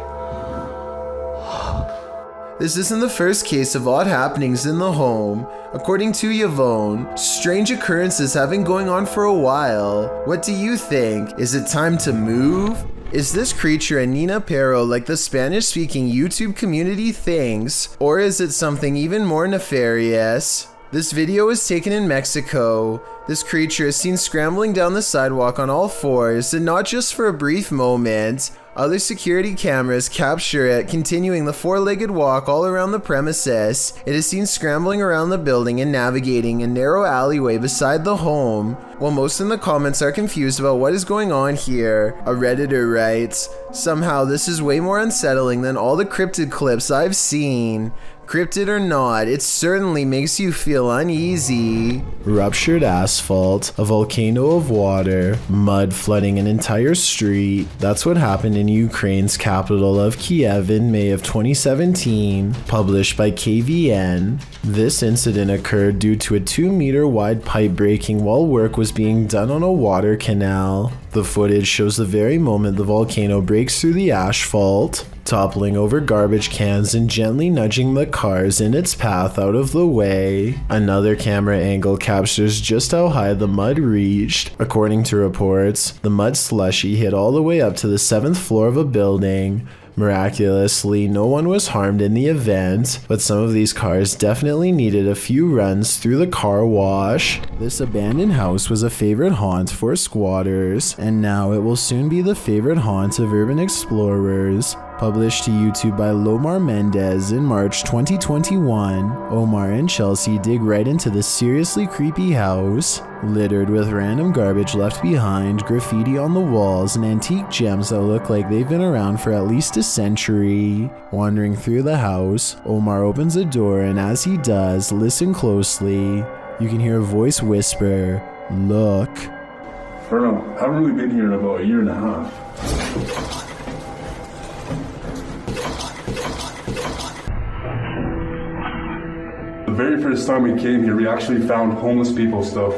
This isn't the first case of odd happenings in the home. According to Yvonne, strange occurrences have been going on for a while. What do you think? Is it time to move? Is this creature a Nina Pero like the Spanish-speaking YouTube community thinks, or is it something even more nefarious? This video was taken in Mexico. This creature is seen scrambling down the sidewalk on all fours, and not just for a brief moment. Other security cameras capture it continuing the four-legged walk all around the premises. It is seen scrambling around the building and navigating a narrow alleyway beside the home. While most in the comments are confused about what is going on here, a Redditor writes, "Somehow this is way more unsettling than all the cryptid clips I've seen. Cryptid or not, it certainly makes you feel uneasy." Ruptured asphalt, a volcano of water, mud flooding an entire street. That's what happened in Ukraine's capital of Kiev in May of 2017, published by KVN. This incident occurred due to a 2-meter wide pipe breaking while work was being done on a water canal. The footage shows the very moment the volcano breaks through the asphalt, toppling over garbage cans and gently nudging the cars in its path out of the way. Another camera angle captures just how high the mud reached. According to reports, the mud slushy hit all the way up to the 7th floor of a building. Miraculously, no one was harmed in the event, but some of these cars definitely needed a few runs through the car wash. This abandoned house was a favorite haunt for squatters, and now it will soon be the favorite haunt of urban explorers. Published to YouTube by Lomar Mendez in March 2021, Omar and Chelsea dig right into this seriously creepy house, littered with random garbage left behind, graffiti on the walls, and antique gems that look like they've been around for at least a century. Wandering through the house, Omar opens a door, and as he does, listen closely. You can hear a voice whisper, "Look." I don't know, I haven't really been here in about a year and a half. The very first time we came here, we actually found homeless people stuff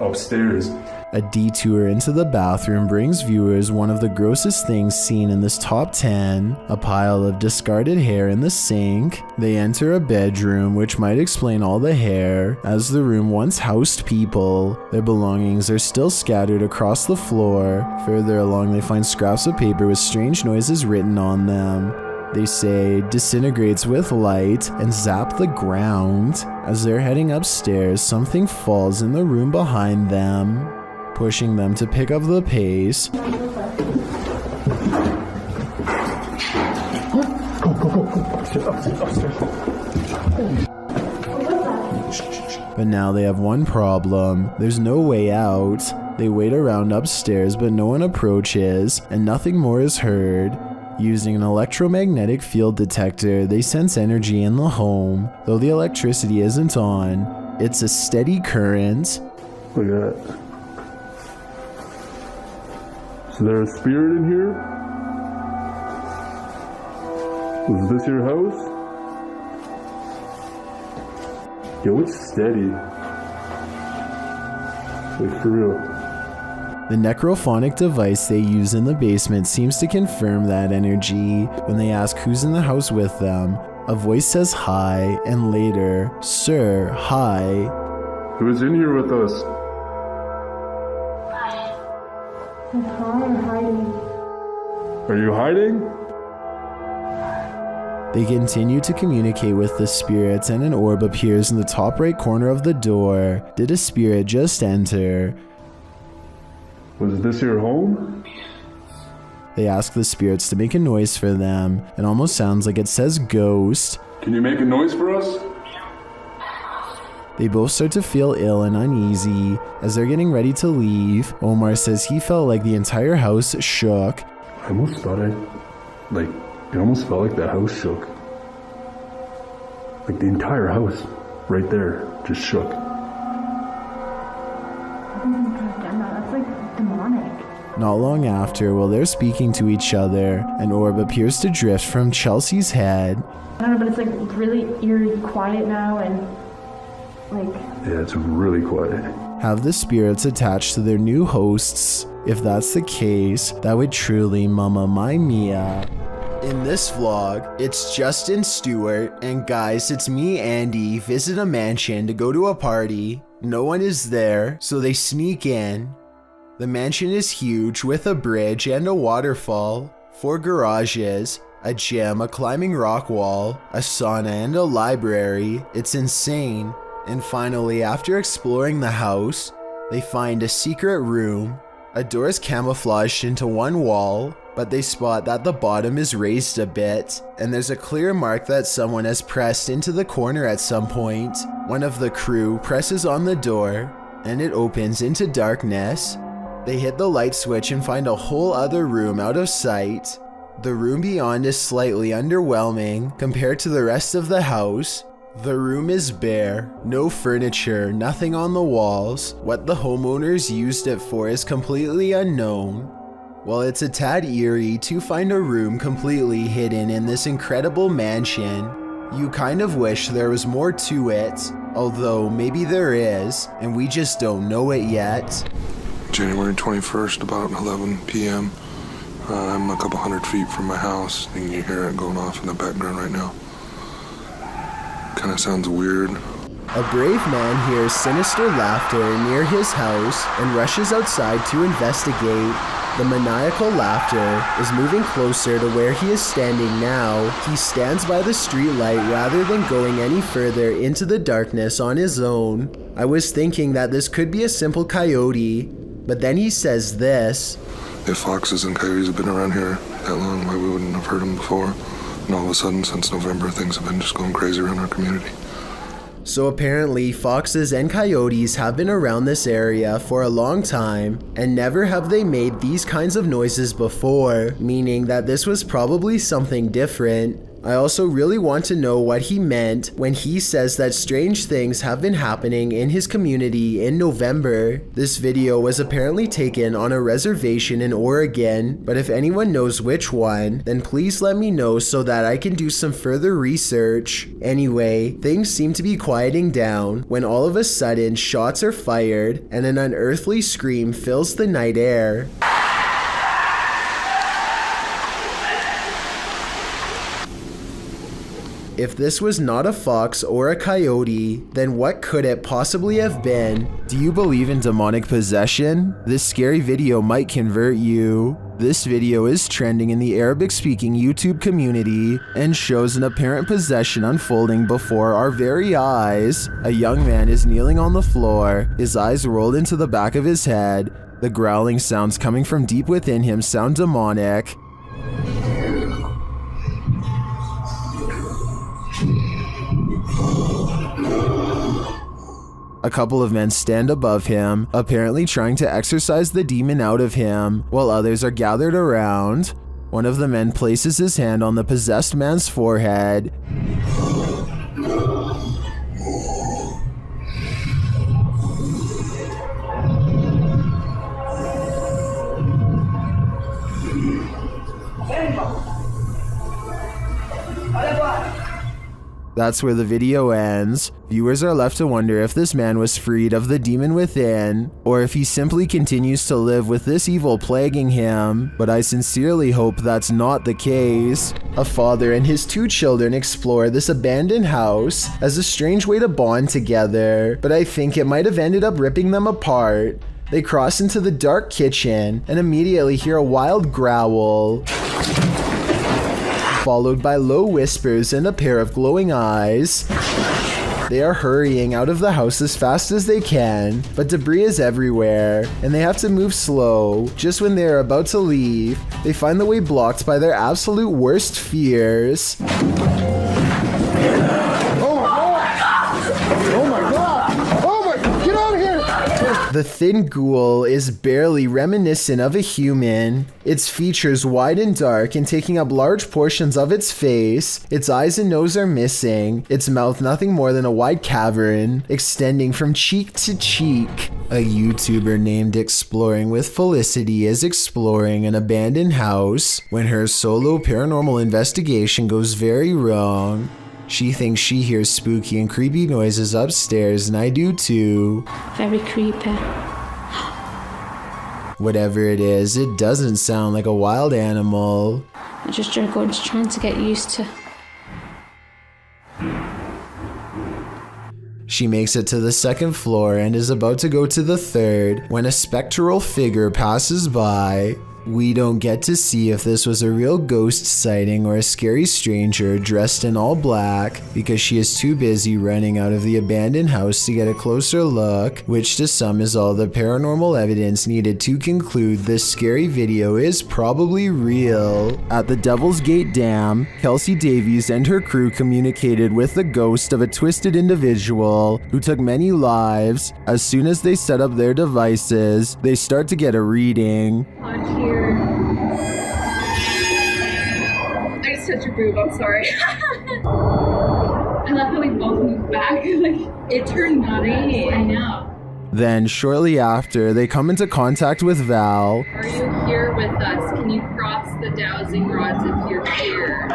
upstairs. A detour into the bathroom brings viewers one of the grossest things seen in this top 10, a pile of discarded hair in the sink. They enter a bedroom, which might explain all the hair, as the room once housed people. Their belongings are still scattered across the floor. Further along, they find scraps of paper with strange noises written on them. They say disintegrates with light and zap the ground. As they're heading upstairs, something falls in the room behind them, pushing them to pick up the pace. Go. Upstairs. But now they have one problem. There's no way out. They wait around upstairs, but no one approaches, and nothing more is heard. Using an electromagnetic field detector, they sense energy in the home. Though the electricity isn't on, it's a steady current. Look at that. So there's a spirit in here? Was this your house? Yo, it's steady. Like, for real. The necrophonic device they use in the basement seems to confirm that energy. When they ask who's in the house with them, a voice says hi, and later, "Sir, hi." Who's in here with us? I'm hiding. Are you hiding? They continue to communicate with the spirits, and an orb appears in the top right corner of the door. Did a spirit just enter? Was this your home? They ask the spirits to make a noise for them. It almost sounds like it says ghost. Can you make a noise for us? They both start to feel ill and uneasy. As they're getting ready to leave, Omar says he felt like the entire house shook. I almost thought it almost felt like the house shook. Like the entire house, right there, just shook. That's like demonic. Not long after, while they're speaking to each other, an orb appears to drift from Chelsea's head. I don't know, but it's like really eerie quiet now, and like... Yeah, it's really quiet. Have the spirits attached to their new hosts? If that's the case, that would truly mamma mia. In this vlog, it's Justin Stewart, and guys, it's me, Andy, visit a mansion to go to a party. No one is there, so they sneak in. The mansion is huge with a bridge and a waterfall, 4 garages, a gym, a climbing rock wall, a sauna, and a library. It's insane. And finally, after exploring the house, they find a secret room. A door is camouflaged into one wall, but they spot that the bottom is raised a bit, and there's a clear mark that someone has pressed into the corner at some point. One of the crew presses on the door, and it opens into darkness. They hit the light switch and find a whole other room out of sight. The room beyond is slightly underwhelming compared to the rest of the house. The room is bare, no furniture, nothing on the walls. What the homeowners used it for is completely unknown. While it's a tad eerie to find a room completely hidden in this incredible mansion, you kind of wish there was more to it, although maybe there is, and we just don't know it yet. January 21st, about 11 p.m. I'm a couple hundred feet from my house, and you hear it going off in the background right now. Kind of sounds weird. A brave man hears sinister laughter near his house and rushes outside to investigate. The maniacal laughter is moving closer to where he is standing now. He stands by the streetlight rather than going any further into the darkness on his own. I was thinking that this could be a simple coyote, but then he says this. If foxes and coyotes have been around here that long, why we wouldn't have heard them before? And all of a sudden, since November, things have been just going crazy around our community. So apparently, foxes and coyotes have been around this area for a long time, and never have they made these kinds of noises before, meaning that this was probably something different. I also really want to know what he meant when he says that strange things have been happening in his community in November. This video was apparently taken on a reservation in Oregon, but if anyone knows which one, then please let me know so that I can do some further research. Anyway, things seem to be quieting down when all of a sudden shots are fired and an unearthly scream fills the night air. If this was not a fox or a coyote, then what could it possibly have been? Do you believe in demonic possession? This scary video might convert you. This video is trending in the Arabic-speaking YouTube community and shows an apparent possession unfolding before our very eyes. A young man is kneeling on the floor, his eyes rolled into the back of his head. The growling sounds coming from deep within him sound demonic. A couple of men stand above him, apparently trying to exorcise the demon out of him, while others are gathered around. One of the men places his hand on the possessed man's forehead. That's where the video ends. Viewers are left to wonder if this man was freed of the demon within, or if he simply continues to live with this evil plaguing him, but I sincerely hope that's not the case. A father and his 2 children explore this abandoned house as a strange way to bond together, but I think it might have ended up ripping them apart. They cross into the dark kitchen and immediately hear a wild growl, followed by low whispers and a pair of glowing eyes. They are hurrying out of the house as fast as they can, but debris is everywhere, and they have to move slow. Just when they are about to leave, they find the way blocked by their absolute worst fears. The thin ghoul is barely reminiscent of a human. Its features wide and dark and taking up large portions of its face. Its eyes and nose are missing. Its mouth nothing more than a wide cavern, extending from cheek to cheek. A YouTuber named Exploring with Felicity is exploring an abandoned house when her solo paranormal investigation goes very wrong. She thinks she hears spooky and creepy noises upstairs, and I do too. Very creepy. Whatever it is, it doesn't sound like a wild animal. I'm just trying to get used to. She makes it to the 2nd floor and is about to go to the 3rd when a spectral figure passes by. We don't get to see if this was a real ghost sighting or a scary stranger dressed in all black because she is too busy running out of the abandoned house to get a closer look, which to some is all the paranormal evidence needed to conclude this scary video is probably real. At the Devil's Gate Dam, Kelsey Davies and her crew communicated with the ghost of a twisted individual who took many lives. As soon as they set up their devices, they start to get a reading. I just touched your boob, I'm sorry. I love how we both moved back. Like, it turned green. I know. Then, shortly after, they come into contact with Val. Are you here with us? Can you cross the dowsing rods if you're here?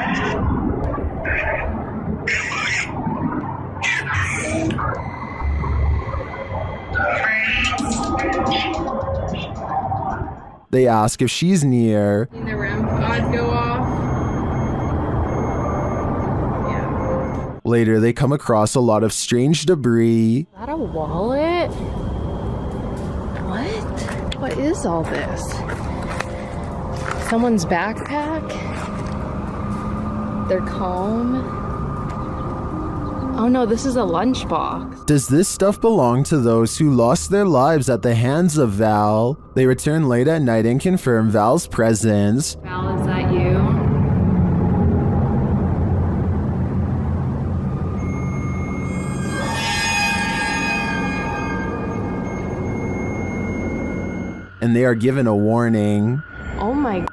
They ask if she's near. The REM pod go off. Yeah. Later, they come across a lot of strange debris. Is that a wallet? What? What is all this? Someone's backpack? Their comb? Oh no, this is a lunchbox. Does this stuff belong to those who lost their lives at the hands of Val? They return late at night and confirm Val's presence. Val, is that you? And they are given a warning. Oh my.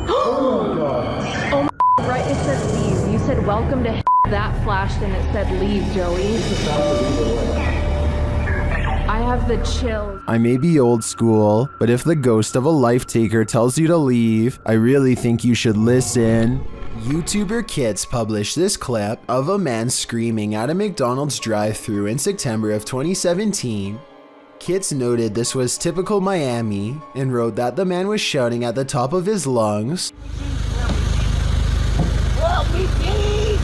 Oh my. just said welcome to that flashed and it said leave, Joey. I have the chills. I may be old school, but if the ghost of a life taker tells you to leave, I really think you should listen. YouTuber Kits published this clip of a man screaming at a McDonald's drive-thru in September of 2017. Kits noted this was typical Miami and wrote that the man was shouting at the top of his lungs, Help me, please!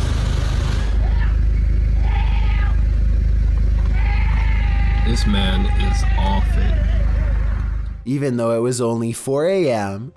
This man is off it. even though it was only 4 a.m.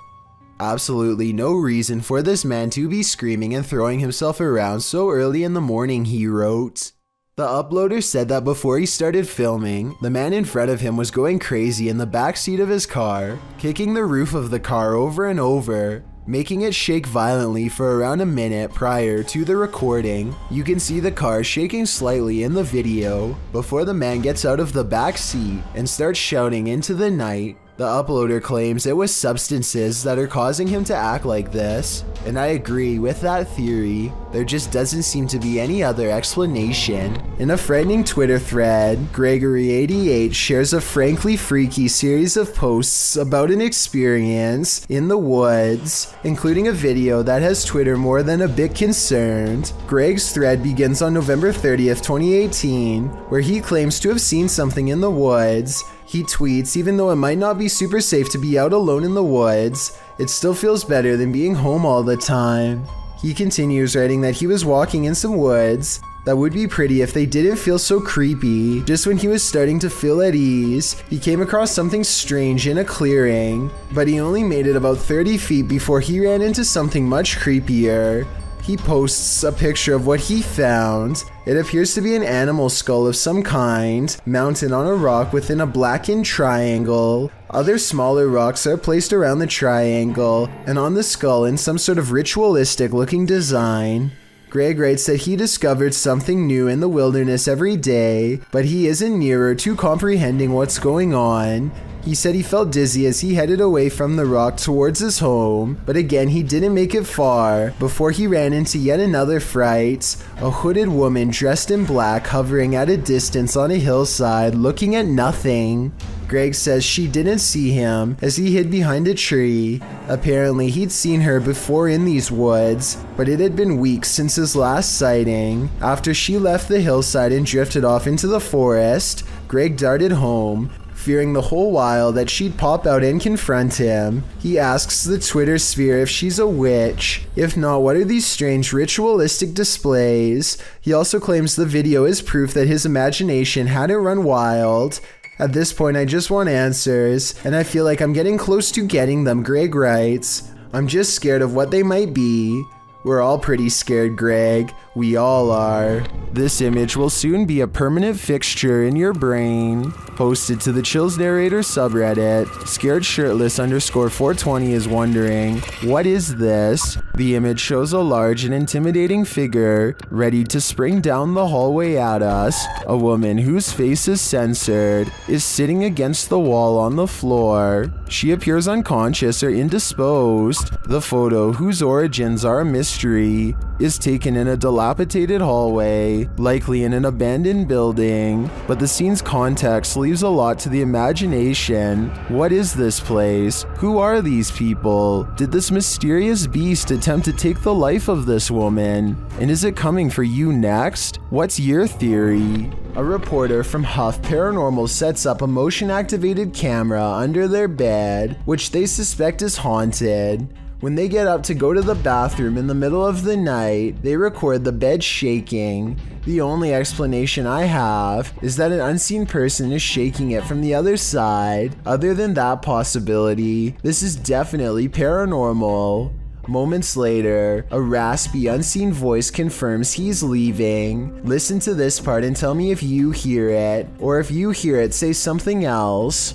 Absolutely no reason for this man to be screaming and throwing himself around so early in the morning, he wrote. The uploader said that before he started filming, the man in front of him was going crazy in the backseat of his car, kicking the roof of the car over and over, making it shake violently for around a minute prior to the recording. You can see the car shaking slightly in the video before the man gets out of the back seat and starts shouting into the night. The uploader claims it was substances that are causing him to act like this, and I agree with that theory. There just doesn't seem to be any other explanation. In a frightening Twitter thread, Gregory88 shares a frankly freaky series of posts about an experience in the woods, including a video that has Twitter more than a bit concerned. Greg's thread begins on November 30th, 2018, where he claims to have seen something in the woods. He tweets, even though it might not be super safe to be out alone in the woods, it still feels better than being home all the time. He continues writing that he was walking in some woods that would be pretty if they didn't feel so creepy. Just when he was starting to feel at ease, he came across something strange in a clearing, but he only made it about 30 feet before he ran into something much creepier. He posts a picture of what he found. It appears to be an animal skull of some kind, mounted on a rock within a blackened triangle. Other smaller rocks are placed around the triangle, and on the skull in some sort of ritualistic looking design. Greg writes that he discovered something new in the wilderness every day, but he isn't nearer to comprehending what's going on. He said he felt dizzy as he headed away from the rock towards his home, but again he didn't make it far before he ran into yet another fright. A hooded woman dressed in black hovering at a distance on a hillside looking at nothing. Greg says she didn't see him as he hid behind a tree. Apparently he'd seen her before in these woods, but it had been weeks since his last sighting. After she left the hillside and drifted off into the forest, Greg darted home, fearing the whole while that she'd pop out and confront him. He asks the Twitter sphere if she's a witch. If not, what are these strange ritualistic displays? He also claims the video is proof that his imagination hadn't run wild. At this point, I just want answers, and I feel like I'm getting close to getting them, Greg writes. I'm just scared of what they might be. We're all pretty scared, Greg. We all are. This image will soon be a permanent fixture in your brain. Posted to the Chills Narrator subreddit, scaredshirtless_420 is wondering, what is this? The image shows a large and intimidating figure ready to spring down the hallway at us. A woman whose face is censored is sitting against the wall on the floor. She appears unconscious or indisposed. The photo, whose origins are a mystery, is taken in a dilapidated hallway, likely in an abandoned building, but the scene's context leaves a lot to the imagination. What is this place? Who are these people? Did this mysterious beast attempt to take the life of this woman? And is it coming for you next? What's your theory? A reporter from Huff Paranormal sets up a motion-activated camera under their bed, which they suspect is haunted. When they get up to go to the bathroom in the middle of the night, they record the bed shaking. The only explanation I have is that an unseen person is shaking it from the other side. Other than that possibility, this is definitely paranormal. Moments later, a raspy, unseen voice confirms he's leaving. Listen to this part and tell me if you hear it, or if you hear it, say something else.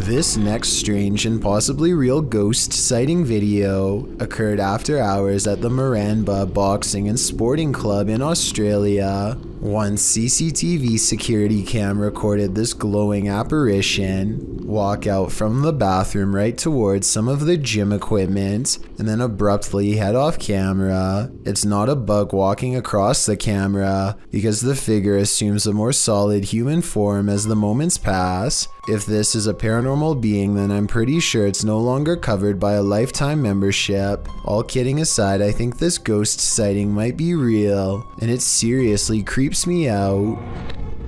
This next strange and possibly real ghost sighting video occurred after hours at the Maranba Boxing and Sporting Club in Australia. One CCTV security cam recorded this glowing apparition walk out from the bathroom right towards some of the gym equipment and then abruptly head off camera. It's not a bug walking across the camera because the figure assumes a more solid human form as the moments pass. If this is a paranormal being, then I'm pretty sure it's no longer covered by a lifetime membership. All kidding aside, I think this ghost sighting might be real, and it seriously creeps me out.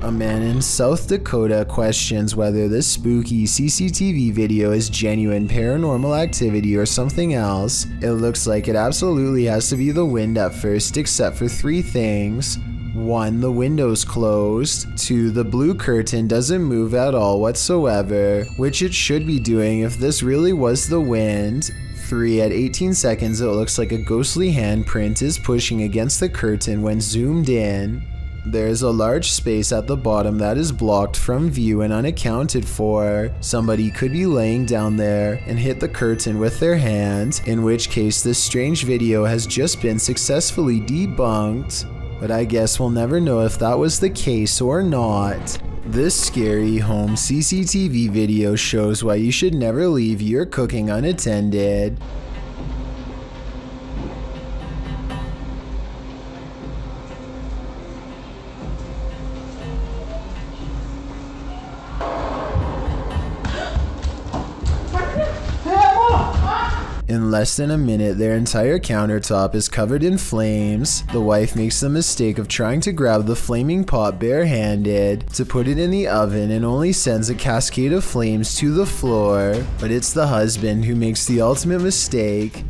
A man in South Dakota questions whether this spooky CCTV video is genuine paranormal activity or something else. It looks like it absolutely has to be the wind at first, except for 3 things. 1. The window's closed. 2. The blue curtain doesn't move at all whatsoever, which it should be doing if this really was the wind. 3. At 18 seconds, it looks like a ghostly handprint is pushing against the curtain when zoomed in. There is a large space at the bottom that is blocked from view and unaccounted for. Somebody could be laying down there and hit the curtain with their hand, in which case this strange video has just been successfully debunked. But I guess we'll never know if that was the case or not. This scary home CCTV video shows why you should never leave your cooking unattended. In less than a minute, their entire countertop is covered in flames. The wife makes the mistake of trying to grab the flaming pot barehanded to put it in the oven and only sends a cascade of flames to the floor. But it's the husband who makes the ultimate mistake.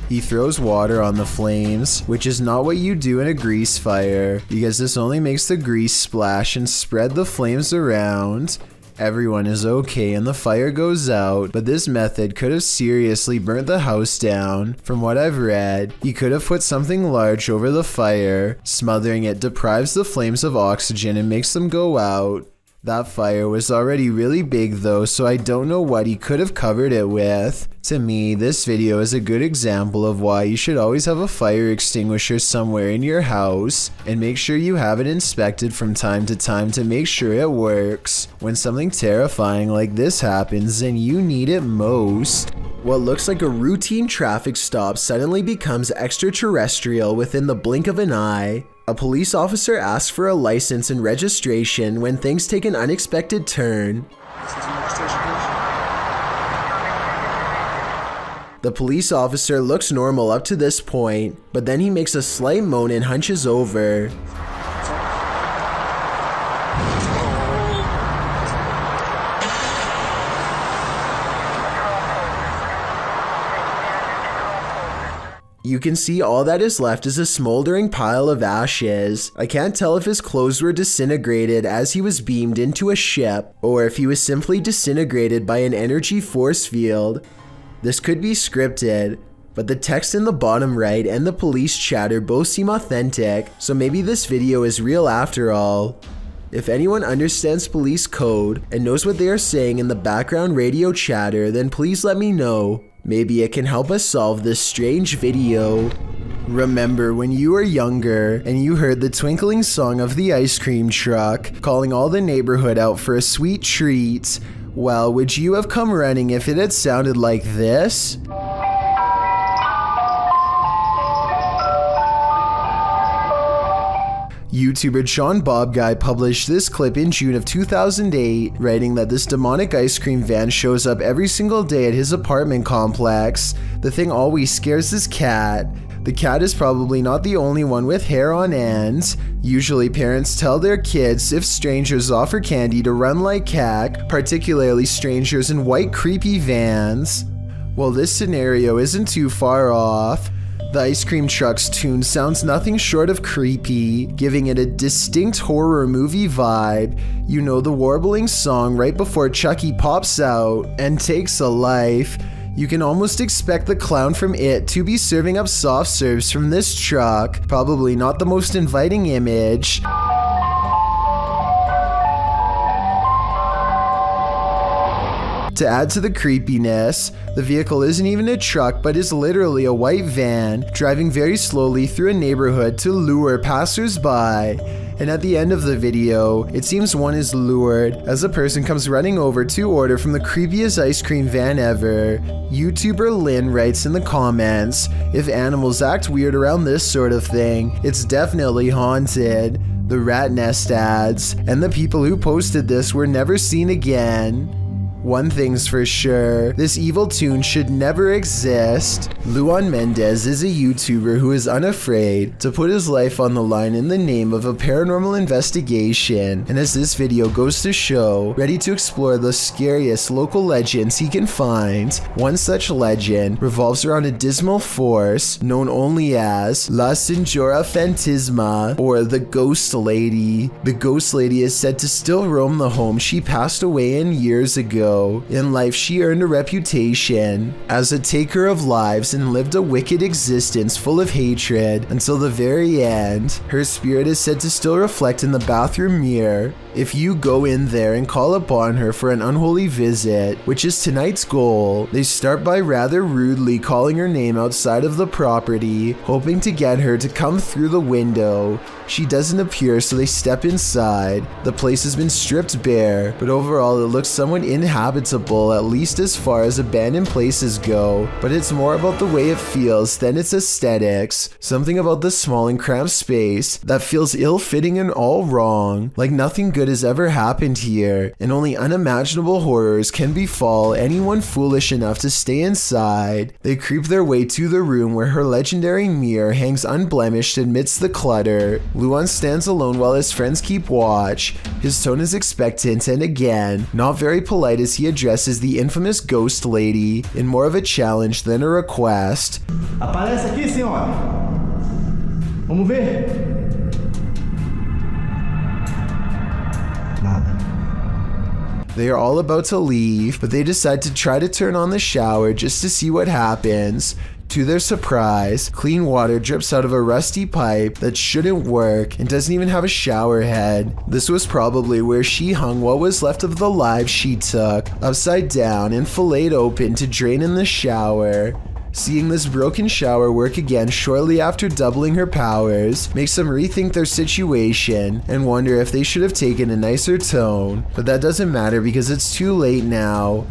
He throws water on the flames, which is not what you do in a grease fire, because this only makes the grease splash and spread the flames around. Everyone is okay and the fire goes out, but this method could have seriously burnt the house down. From what I've read, he could have put something large over the fire. Smothering it deprives the flames of oxygen and makes them go out. That fire was already really big though, so I don't know what he could have covered it with. To me, this video is a good example of why you should always have a fire extinguisher somewhere in your house, and make sure you have it inspected from time to time to make sure it works. When something terrifying like this happens and you need it most. What looks like a routine traffic stop suddenly becomes extraterrestrial within the blink of an eye. A police officer asks for a license and registration when things take an unexpected turn. The police officer looks normal up to this point, but then he makes a slight moan and hunches over. You can see all that is left is a smoldering pile of ashes. I can't tell if his clothes were disintegrated as he was beamed into a ship, or if he was simply disintegrated by an energy force field. This could be scripted, but the text in the bottom right and the police chatter both seem authentic, so maybe this video is real after all. If anyone understands police code and knows what they are saying in the background radio chatter, then please let me know. Maybe it can help us solve this strange video. Remember when you were younger and you heard the twinkling song of the ice cream truck calling all the neighborhood out for a sweet treat? Well, would you have come running if it had sounded like this? YouTuber Sean Bob Guy published this clip in June of 2008, writing that this demonic ice cream van shows up every single day at his apartment complex. The thing always scares his cat. The cat is probably not the only one with hair on end. Usually parents tell their kids if strangers offer candy to run like heck, particularly strangers in white creepy vans. Well, this scenario isn't too far off. The ice cream truck's tune sounds nothing short of creepy, giving it a distinct horror movie vibe. You know, the warbling song right before Chucky pops out and takes a life. You can almost expect the clown from It to be serving up soft serves from this truck. Probably not the most inviting image. To add to the creepiness, the vehicle isn't even a truck but is literally a white van driving very slowly through a neighborhood to lure passersby. And at the end of the video, it seems one is lured as a person comes running over to order from the creepiest ice cream van ever. YouTuber Lynn writes in the comments, if animals act weird around this sort of thing, it's definitely haunted. The rat nest adds, and the people who posted this were never seen again. One thing's for sure, this evil tune should never exist. Luan Mendez is a YouTuber who is unafraid to put his life on the line in the name of a paranormal investigation, and as this video goes to show, ready to explore the scariest local legends he can find. One such legend revolves around a dismal force known only as La Señora Fantasma, or the Ghost Lady. The Ghost Lady is said to still roam the home she passed away in years ago. In life, she earned a reputation as a taker of lives and lived a wicked existence full of hatred until the very end. Her spirit is said to still reflect in the bathroom mirror. If you go in there and call upon her for an unholy visit, which is tonight's goal, they start by rather rudely calling her name outside of the property, hoping to get her to come through the window. She doesn't appear, so they step inside. The place has been stripped bare, but overall it looks somewhat inhabitable, at least as far as abandoned places go, but it's more about the way it feels than its aesthetics. Something about the small and cramped space that feels ill-fitting and all wrong, like nothing good has ever happened here, and only unimaginable horrors can befall anyone foolish enough to stay inside. They creep their way to the room where her legendary mirror hangs unblemished amidst the clutter. Luan stands alone while his friends keep watch. His tone is expectant and again, not very polite as he addresses the infamous Ghost Lady in more of a challenge than a request. Aparece aqui, senhora. Vamos ver. They are all about to leave, but they decide to try to turn on the shower just to see what happens. To their surprise, clean water drips out of a rusty pipe that shouldn't work and doesn't even have a shower head. This was probably where she hung what was left of the lives she took, upside down and filleted open to drain in the shower. Seeing this broken shower work again shortly after doubling her powers makes them rethink their situation and wonder if they should have taken a nicer tone. But that doesn't matter because it's too late now.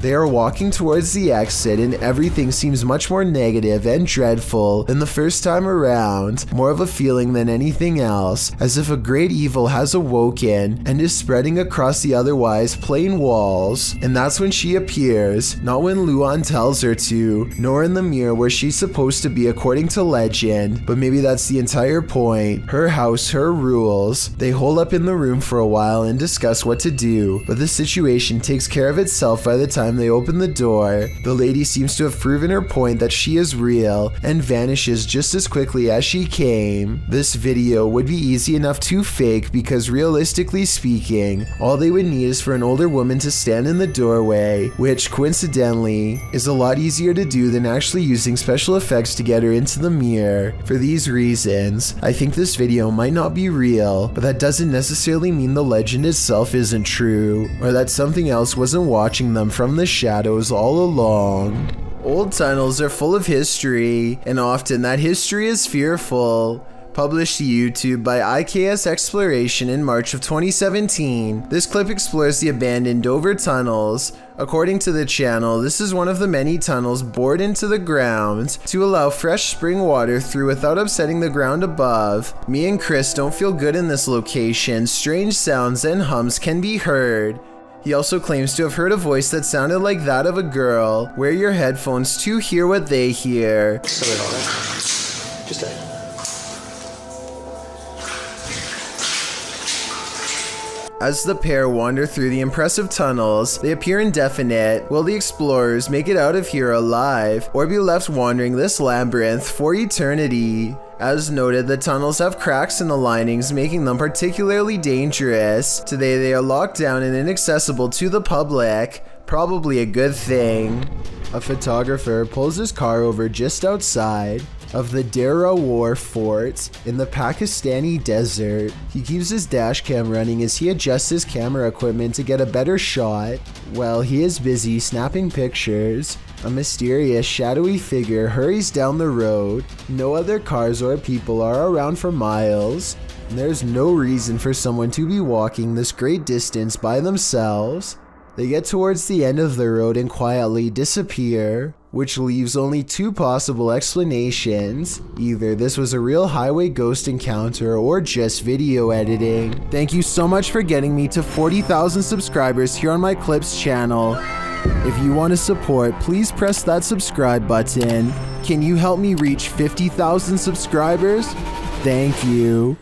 They are walking towards the exit and everything seems much more negative and dreadful than the first time around, more of a feeling than anything else, as if a great evil has awoken and is spreading across the otherwise plain walls. And that's when she appears, not when Luan tells her to, nor in the mirror where she's supposed to be according to legend, but maybe that's the entire point. Her house, her rules. They hole up in the room for a while and discuss what to do, but the situation takes care of itself by the time they open the door. The lady seems to have proven her point that she is real and vanishes just as quickly as she came. This video would be easy enough to fake because realistically speaking, all they would need is for an older woman to stand in the doorway, which coincidentally is a lot easier to do than actually using special effects to get her into the mirror. For these reasons, I think this video might not be real, but that doesn't necessarily mean the legend itself isn't true, or that something else wasn't watching them from the shadows all along. Old tunnels are full of history, and often that history is fearful. Published to YouTube by IKS Exploration in March of 2017, this clip explores the abandoned Dover tunnels. According to the channel, this is one of the many tunnels bored into the ground to allow fresh spring water through without upsetting the ground above. Me and Chris don't feel good in this location. Strange sounds and hums can be heard. He also claims to have heard a voice that sounded like that of a girl. Wear your headphones to hear what they hear. Just a... As the pair wander through the impressive tunnels, they appear indefinite. Will the explorers make it out of here alive, or be left wandering this labyrinth for eternity? As noted, the tunnels have cracks in the linings, making them particularly dangerous. Today they are locked down and inaccessible to the public. Probably a good thing. A photographer pulls his car over just outside. of the Dera War Fort in the Pakistani desert. He keeps his dash cam running as he adjusts his camera equipment to get a better shot. While he is busy snapping pictures, a mysterious shadowy figure hurries down the road. No other cars or people are around for miles. There's no reason for someone to be walking this great distance by themselves. They get towards the end of the road and quietly disappear, which leaves only two possible explanations. Either this was a real highway ghost encounter or just video editing. Thank you so much for getting me to 40,000 subscribers here on my Clips channel. If you want to support, please press that subscribe button. Can you help me reach 50,000 subscribers? Thank you.